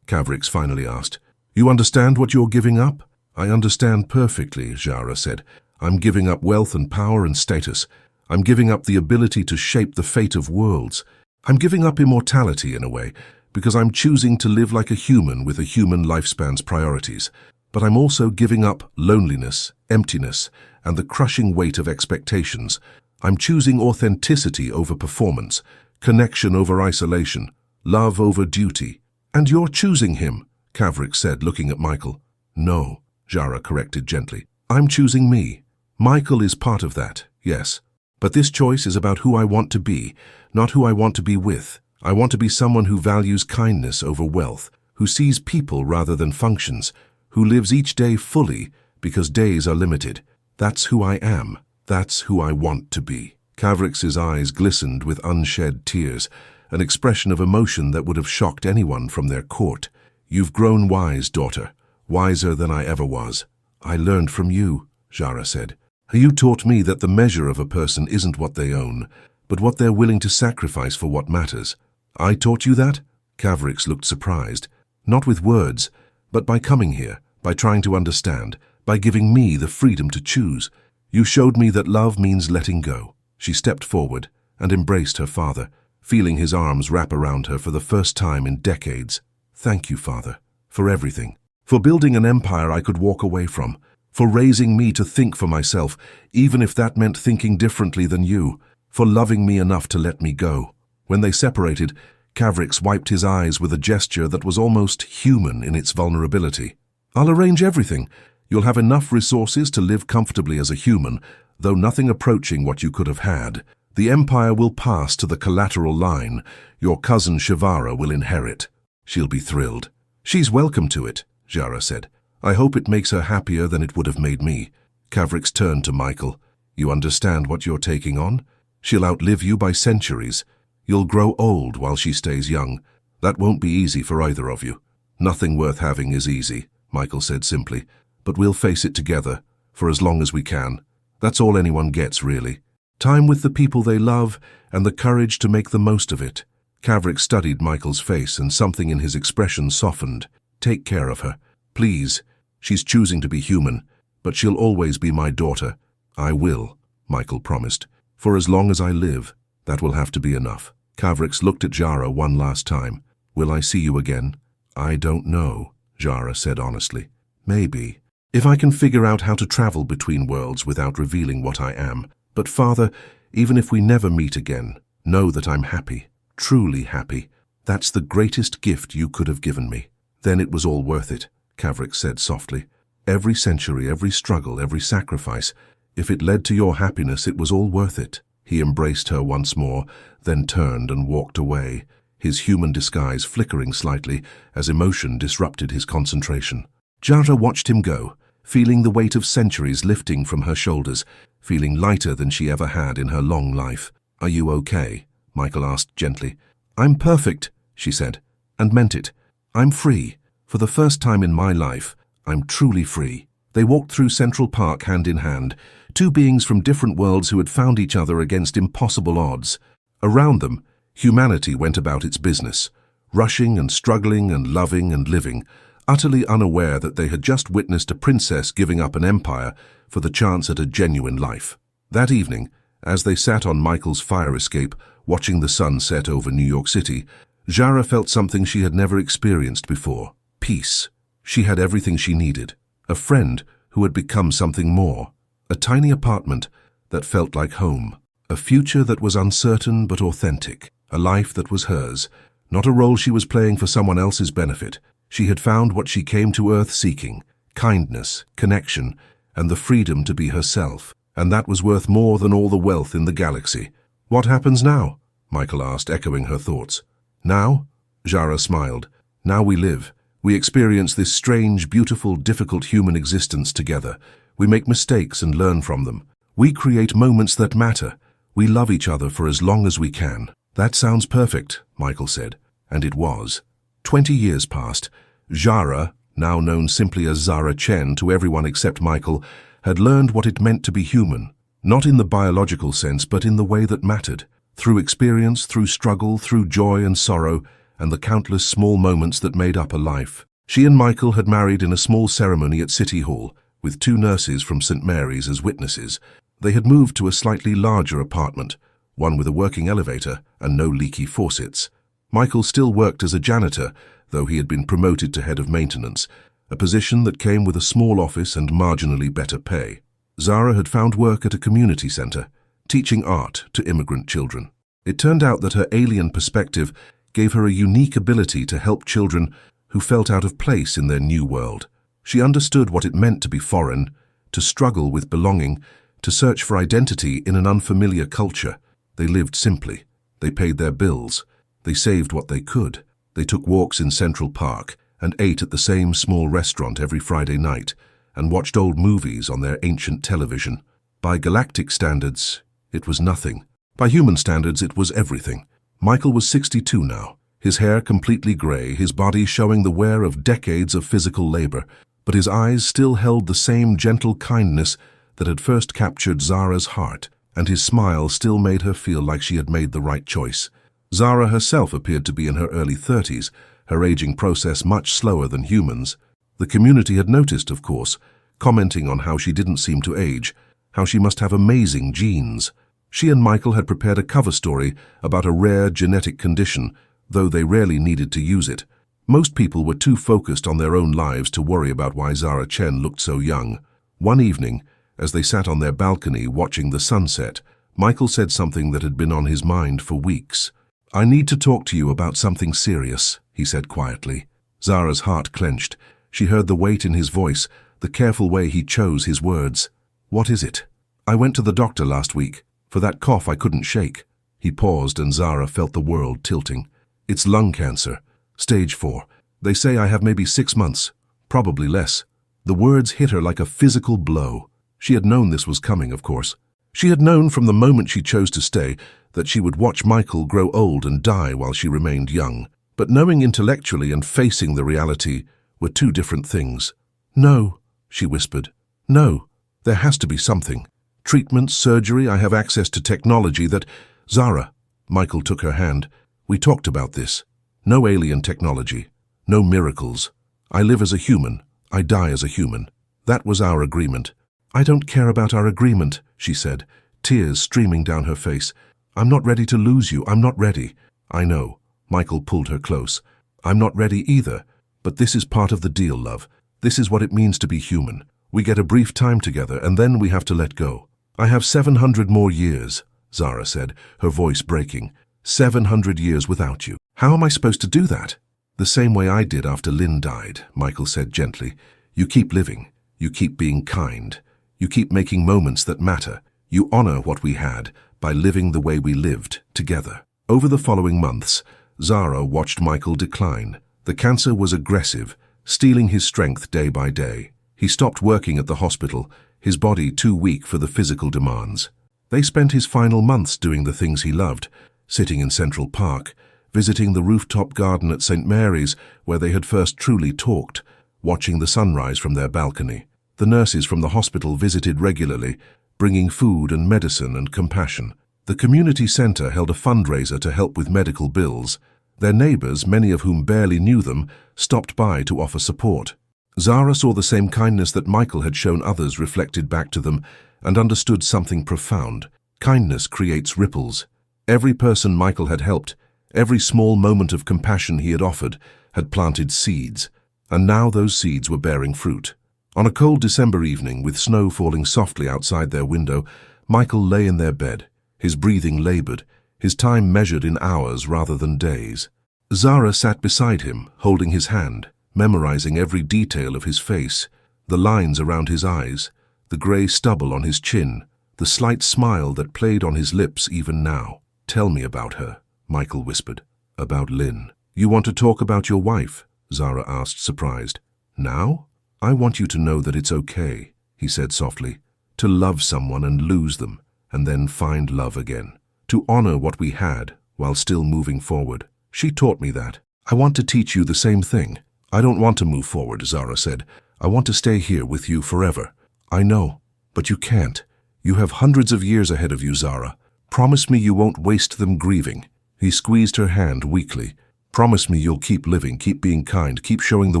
[SPEAKER 1] Cavrix finally asked. You understand what you're giving up? I understand perfectly, Zara said. I'm giving up wealth and power and status. I'm giving up the ability to shape the fate of worlds. I'm giving up immortality in a way, because I'm choosing to live like a human with a human lifespan's priorities. But I'm also giving up loneliness, emptiness, and the crushing weight of expectations. I'm choosing authenticity over performance, connection over isolation, love over duty. And you're choosing him, Cavrix said, looking at Michael. No, Zara corrected gently. I'm choosing me. Michael is part of that, yes. But this choice is about who I want to be, not who I want to be with. I want to be someone who values kindness over wealth, who sees people rather than functions, who lives each day fully because days are limited. That's who I am. That's who I want to be. Cavrix's eyes glistened with unshed tears, an expression of emotion that would have shocked anyone from their court. You've grown wise, daughter, wiser than I ever was. I learned from you, Jara said. You taught me that the measure of a person isn't what they own, but what they're willing to sacrifice for what matters. I taught you that? Cavrix looked surprised. Not with words, but by coming here, by trying to understand, by giving me the freedom to choose. You showed me that love means letting go. She stepped forward and embraced her father, feeling his arms wrap around her for the first time in decades. Thank you, Father, for everything. For building an empire I could walk away from. For raising me to think for myself, even if that meant thinking differently than you. For loving me enough to let me go. When they separated, Cavrix wiped his eyes with a gesture that was almost human in its vulnerability. I'll arrange everything. You'll have enough resources to live comfortably as a human, though nothing approaching what you could have had. The empire will pass to the collateral line. Your cousin Shivara will inherit. She'll be thrilled. She's welcome to it, Jara said. I hope it makes her happier than it would have made me. Cavrix turned to Michael. You understand what you're taking on? She'll outlive you by centuries. You'll grow old while she stays young. That won't be easy for either of you. Nothing worth having is easy, Michael said simply. But we'll face it together, for as long as we can. That's all anyone gets, really. Time with the people they love, and the courage to make the most of it. Cavrix studied Michael's face, and something in his expression softened. Take care of her. Please. She's choosing to be human, but she'll always be my daughter. I will, Michael promised. For as long as I live, that will have to be enough. Cavrix looked at Jara one last time. Will I see you again? I don't know, Jara said honestly. Maybe. If I can figure out how to travel between worlds without revealing what I am. But Father, even if we never meet again, know that I'm happy, truly happy. That's the greatest gift you could have given me. Then it was all worth it, Cavrix said softly. Every century, every struggle, every sacrifice. If it led to your happiness, it was all worth it. He embraced her once more, then turned and walked away, his human disguise flickering slightly as emotion disrupted his concentration. Jara watched him go, feeling the weight of centuries lifting from her shoulders, feeling lighter than she ever had in her long life. Are you okay? Michael asked gently. I'm perfect, she said, and meant it. I'm free. For the first time in my life, I'm truly free. They walked through Central Park hand in hand, two beings from different worlds who had found each other against impossible odds. Around them, humanity went about its business, rushing and struggling and loving and living, utterly unaware that they had just witnessed a princess giving up an empire for the chance at a genuine life. That evening, as they sat on Michael's fire escape, watching the sun set over New York City, Jara felt something she had never experienced before. Peace. She had everything she needed. A friend who had become something more. A tiny apartment that felt like home. A future that was uncertain but authentic. A life that was hers. Not a role she was playing for someone else's benefit. She had found what she came to Earth seeking. Kindness, connection, and the freedom to be herself. And that was worth more than all the wealth in the galaxy. What happens now? Michael asked, echoing her thoughts. Now? Jara smiled. Now we live. We experience this strange, beautiful, difficult human existence together. We make mistakes and learn from them. We create moments that matter. We love each other for as long as we can. That sounds perfect, Michael said. And it was. 20 years passed. Jara, now known simply as Zara Chen to everyone except Michael, had learned what it meant to be human. Not in the biological sense, but in the way that mattered. Through experience, through struggle, through joy and sorrow, and the countless small moments that made up a life. She and Michael had married in a small ceremony at City Hall, with 2 nurses from St. Mary's as witnesses. They had moved to a slightly larger apartment, one with a working elevator and no leaky faucets. Michael still worked as a janitor, though he had been promoted to head of maintenance, a position that came with a small office and marginally better pay. Zara had found work at a community center, teaching art to immigrant children. It turned out that her alien perspective gave her a unique ability to help children who felt out of place in their new world. She understood what it meant to be foreign, to struggle with belonging, to search for identity in an unfamiliar culture. They lived simply. They paid their bills. They saved what they could. They took walks in Central Park and ate at the same small restaurant every Friday night and watched old movies on their ancient television. By galactic standards, it was nothing. By human standards, it was everything. Michael was 62 now, his hair completely grey, his body showing the wear of decades of physical labor, but his eyes still held the same gentle kindness that had first captured Zara's heart, and his smile still made her feel like she had made the right choice. Zara herself appeared to be in her early 30s, her aging process much slower than humans. The community had noticed, of course, commenting on how she didn't seem to age, how she must have amazing genes. She and Michael had prepared a cover story about a rare genetic condition, though they rarely needed to use it. Most people were too focused on their own lives to worry about why Zara Chen looked so young. One evening, as they sat on their balcony watching the sunset, Michael said something that had been on his mind for weeks. "I need to talk to you about something serious," he said quietly. Zara's heart clenched. She heard the weight in his voice, the careful way he chose his words. "What is it?" "I went to the doctor last week. For that cough I couldn't shake." He paused and Zara felt the world tilting. "It's lung cancer. Stage 4. They say I have maybe 6 months. Probably less." The words hit her like a physical blow. She had known this was coming, of course. She had known from the moment she chose to stay that she would watch Michael grow old and die while she remained young. But knowing intellectually and facing the reality were two different things. "No," she whispered. "No, there has to be something. Treatment, surgery, I have access to technology that—" "Zara," Michael took her hand. "We talked about this. No alien technology. No miracles. I live as a human. I die as a human. That was our agreement." "I don't care about our agreement," she said, tears streaming down her face. "I'm not ready to lose you. I'm not ready." "I know." Michael pulled her close. "I'm not ready either. But this is part of the deal, love. This is what it means to be human. We get a brief time together, and then we have to let go." "I have 700 more years," Zara said, her voice breaking. 700 years without you. How am I supposed to do that?" "The same way I did after Lynn died," Michael said gently. "You keep living. You keep being kind. You keep making moments that matter. You honor what we had by living the way we lived together." Over the following months, Zara watched Michael decline. The cancer was aggressive, stealing his strength day by day. He stopped working at the hospital, his body too weak for the physical demands. They spent his final months doing the things he loved, sitting in Central Park, visiting the rooftop garden at St. Mary's where they had first truly talked, watching the sunrise from their balcony. The nurses from the hospital visited regularly, bringing food and medicine and compassion. The community center held a fundraiser to help with medical bills. Their neighbors, many of whom barely knew them, stopped by to offer support. Zara saw the same kindness that Michael had shown others reflected back to them and understood something profound. Kindness creates ripples. Every person Michael had helped, every small moment of compassion he had offered, had planted seeds, and now those seeds were bearing fruit. On a cold December evening, with snow falling softly outside their window, Michael lay in their bed, his breathing labored, his time measured in hours rather than days. Zara sat beside him, holding his hand, memorizing every detail of his face, the lines around his eyes, the grey stubble on his chin, the slight smile that played on his lips even now. "Tell me about her," Michael whispered. "About Lynn." "You want to talk about your wife?" Zara asked, surprised. "Now? I want you to know that it's okay," he said softly, "to love someone and lose them, and then find love again. To honor what we had while still moving forward. She taught me that. I want to teach you the same thing." "I don't want to move forward," Zara said. "I want to stay here with you forever." "I know, but you can't. You have hundreds of years ahead of you, Zara. Promise me you won't waste them grieving." He squeezed her hand weakly. "Promise me you'll keep living, keep being kind, keep showing the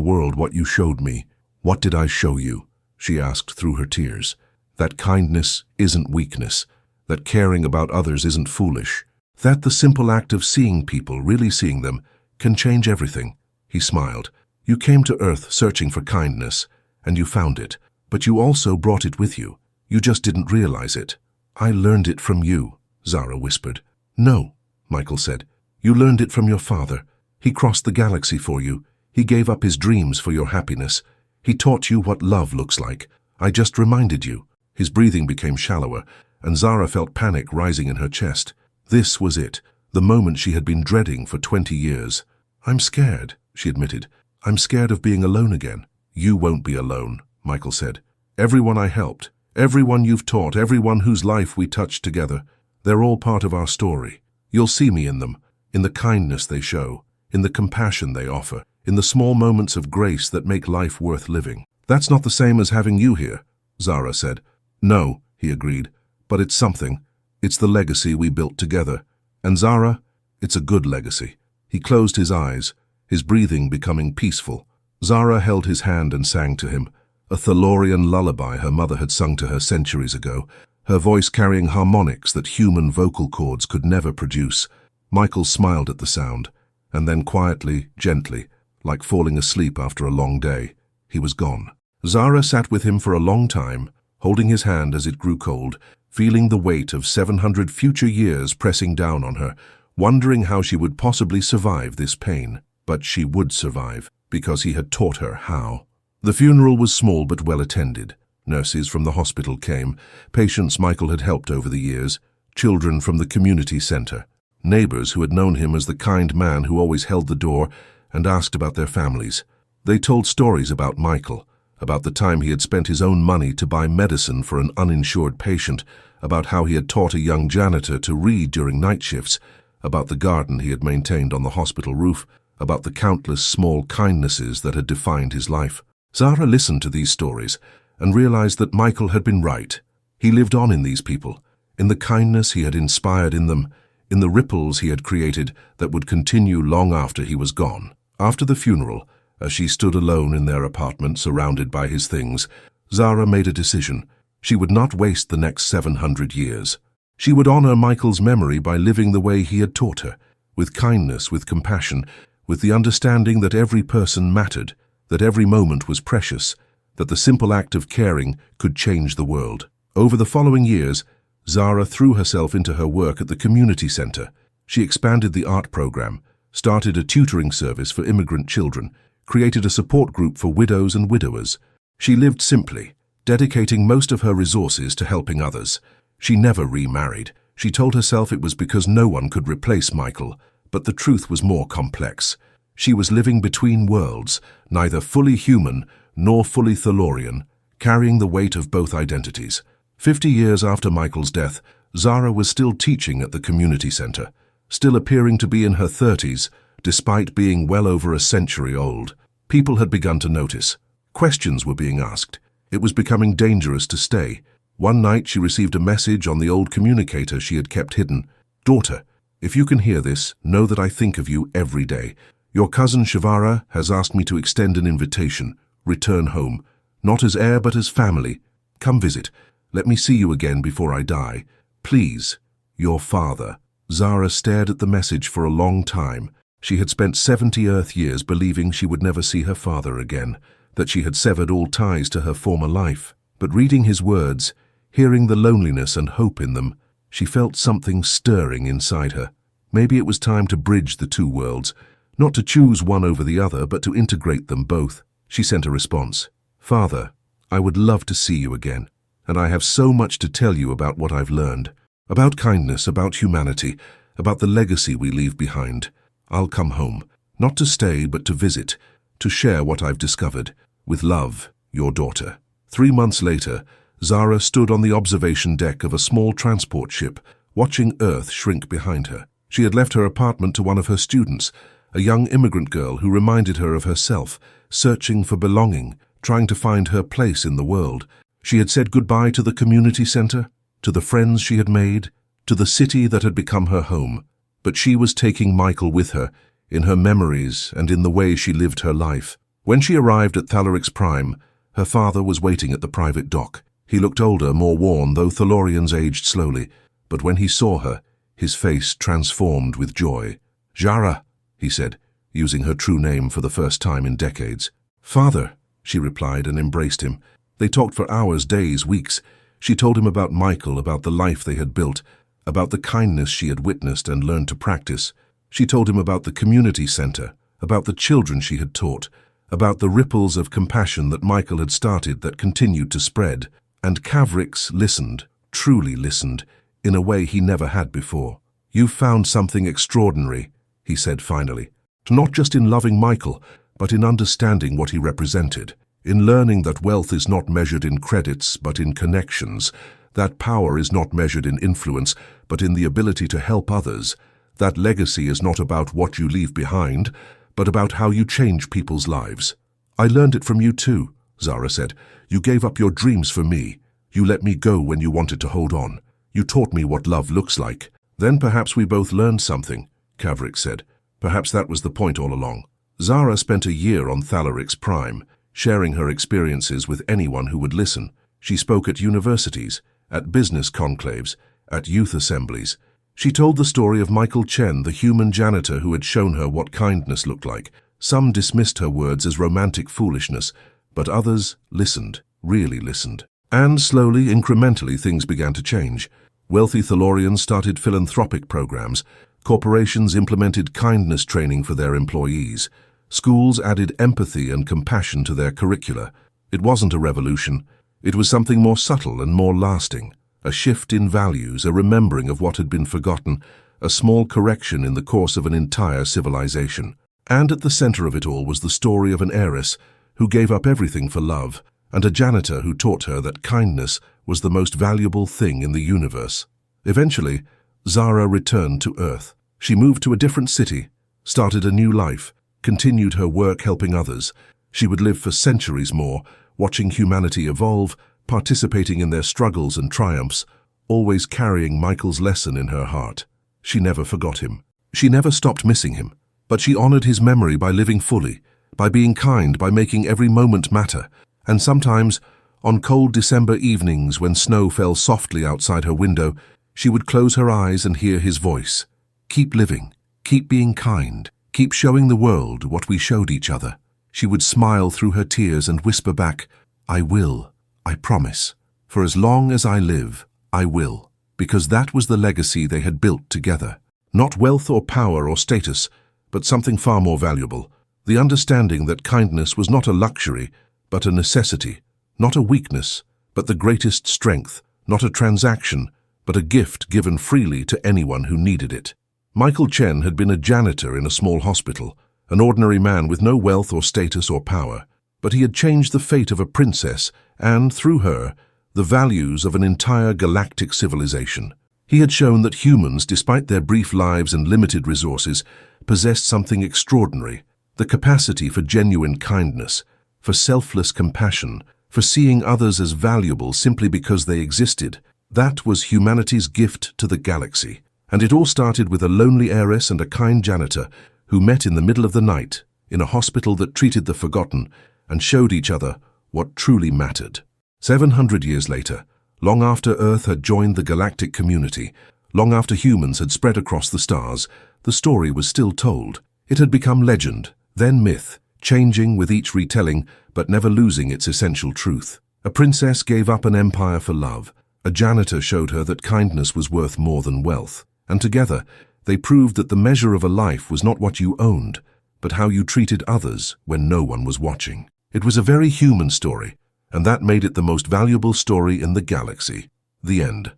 [SPEAKER 1] world what you showed me." "What did I show you?" she asked through her tears. "That kindness isn't weakness, that caring about others isn't foolish, that the simple act of seeing people, really seeing them, can change everything." He smiled. "You came to Earth searching for kindness, and you found it, but you also brought it with you. You just didn't realize it." "I learned it from you," Zara whispered. "No," Michael said. "You learned it from your father. He crossed the galaxy for you. He gave up his dreams for your happiness. He taught you what love looks like. I just reminded you." His breathing became shallower, and Zara felt panic rising in her chest. This was it, the moment she had been dreading for 20 years. "I'm scared," she admitted. "I'm scared of being alone again." "You won't be alone," Michael said. "Everyone I helped, everyone you've taught, everyone whose life we touched together, they're all part of our story. You'll see me in them, in the kindness they show, in the compassion they offer, in the small moments of grace that make life worth living." "That's not the same as having you here," Zara said. No, he agreed, but it's something. It's the legacy we built together. And Zara, it's a good legacy. He closed his eyes, his breathing becoming peaceful. Zara held his hand and sang to him, a Thalorian lullaby her mother had sung to her centuries ago, her voice carrying harmonics that human vocal cords could never produce. Michael smiled at the sound, and then quietly, gently, like falling asleep after a long day, he was gone. Zara sat with him for a long time, holding his hand as it grew cold, feeling the weight of 700 future years pressing down on her, wondering how she would possibly survive this pain. But she would survive, because he had taught her how. The funeral was small but well attended. Nurses from the hospital came, patients Michael had helped over the years, children from the community center, neighbors who had known him as the kind man who always held the door and asked about their families. They told stories about Michael, about the time he had spent his own money to buy medicine for an uninsured patient, about how he had taught a young janitor to read during night shifts, about the garden he had maintained on the hospital roof, about the countless small kindnesses that had defined his life. Zara listened to these stories and realized that Michael had been right. He lived on in these people, in the kindness he had inspired in them, in the ripples he had created that would continue long after he was gone. After the funeral, as she stood alone in their apartment surrounded by his things, Zara made a decision. She would not waste the next 700 years. She would honor Michael's memory by living the way he had taught her, with kindness, with compassion, with the understanding that every person mattered, that every moment was precious, that the simple act of caring could change the world. Over the following years, Zara threw herself into her work at the community center. She expanded the art program, started a tutoring service for immigrant children, created a support group for widows and widowers. She lived simply, dedicating most of her resources to helping others. She never remarried. She told herself it was because no one could replace Michael, but the truth was more complex. She was living between worlds, neither fully human nor fully Thalorian, carrying the weight of both identities. 50 years after Michael's death, Zara was still teaching at the community center, still appearing to be in her 30s, despite being well over a century old. People had begun to notice. Questions were being asked. It was becoming dangerous to stay. One night she received a message on the old communicator she had kept hidden. "Daughter, if you can hear this, know that I think of you every day. Your cousin Shivara has asked me to extend an invitation. Return home, not as heir but as family. Come visit. Let me see you again before I die. Please, your father." Zara stared at the message for a long time. She had spent 70 Earth years believing she would never see her father again, that she had severed all ties to her former life. But reading his words, hearing the loneliness and hope in them, she felt something stirring inside her. Maybe it was time to bridge the two worlds, not to choose one over the other, but to integrate them both. She sent a response. "Father, I would love to see you again, and I have so much to tell you about what I've learned, about kindness, about humanity, about the legacy we leave behind. I'll come home, not to stay but to visit, to share what I've discovered. With love, your daughter." 3 months later, Zara stood on the observation deck of a small transport ship, watching Earth shrink behind her. She had left her apartment to one of her students, a young immigrant girl who reminded her of herself, searching for belonging, trying to find her place in the world. She had said goodbye to the community center, to the friends she had made, to the city that had become her home. But she was taking Michael with her, in her memories and in the way she lived her life. When she arrived at Thalorix Prime, her father was waiting at the private dock. He looked older, more worn, though Thalorians aged slowly. But when he saw her, his face transformed with joy. "Zara," he said, using her true name for the first time in decades. "Father," she replied and embraced him. They talked for hours, days, weeks. She told him about Michael, about the life they had built, about the kindness she had witnessed and learned to practice. She told him about the community center, about the children she had taught, about the ripples of compassion that Michael had started that continued to spread. And Cavrix listened, truly listened, in a way he never had before. "You found something extraordinary," he said finally, "not just in loving Michael, but in understanding what he represented, in learning that wealth is not measured in credits but in connections, that power is not measured in influence but in the ability to help others, that legacy is not about what you leave behind, but about how you change people's lives. I learned it from you too," Zara said. "You gave up your dreams for me. You let me go when you wanted to hold on. You taught me what love looks like. Then perhaps we both learned something, Kavrik said. Perhaps that was the point all along. Zara spent a year on Thalaric's prime, sharing her experiences with anyone who would listen. She spoke at universities, at business conclaves, at youth assemblies. She told the story of Michael Chen, the human janitor who had shown her what kindness looked like. Some dismissed her words as romantic foolishness, but others listened, really listened. And slowly, incrementally, things began to change. Wealthy Thalorians started philanthropic programs. Corporations implemented kindness training for their employees. Schools added empathy and compassion to their curricula. It wasn't a revolution. It was something more subtle and more lasting. A shift in values, a remembering of what had been forgotten, a small correction in the course of an entire civilization. And at the center of it all was the story of an heiress who gave up everything for love, and a janitor who taught her that kindness was the most valuable thing in the universe. Eventually, Zara returned to Earth. She moved to a different city, started a new life, continued her work helping others. She would live for centuries more, watching humanity evolve, participating in their struggles and triumphs, always carrying Michael's lesson in her heart. She never forgot him. She never stopped missing him. But she honored his memory by living fully, by being kind, by making every moment matter. And sometimes, on cold December evenings when snow fell softly outside her window, she would close her eyes and hear his voice. Keep living, keep being kind, keep showing the world what we showed each other. She would smile through her tears and whisper back, I will, I promise. For as long as I live, I will. Because that was the legacy they had built together. Not wealth or power or status, but something far more valuable. The understanding that kindness was not a luxury, but a necessity. Not a weakness, but the greatest strength. Not a transaction, but a gift given freely to anyone who needed it. Michael Chen had been a janitor in a small hospital, an ordinary man with no wealth or status or power. But he had changed the fate of a princess and, through her, the values of an entire galactic civilization. He had shown that humans, despite their brief lives and limited resources, possessed something extraordinary, the capacity for genuine kindness, for selfless compassion, for seeing others as valuable simply because they existed. That was humanity's gift to the galaxy. And it all started with a lonely heiress and a kind janitor who met in the middle of the night in a hospital that treated the forgotten and showed each other what truly mattered. 700 years later, long after Earth had joined the galactic community, long after humans had spread across the stars, the story was still told. It had become legend, then myth, changing with each retelling but never losing its essential truth. A princess gave up an empire for love. A janitor showed her that kindness was worth more than wealth. And together, they proved that the measure of a life was not what you owned, but how you treated others when no one was watching. It was a very human story, and that made it the most valuable story in the galaxy. The end.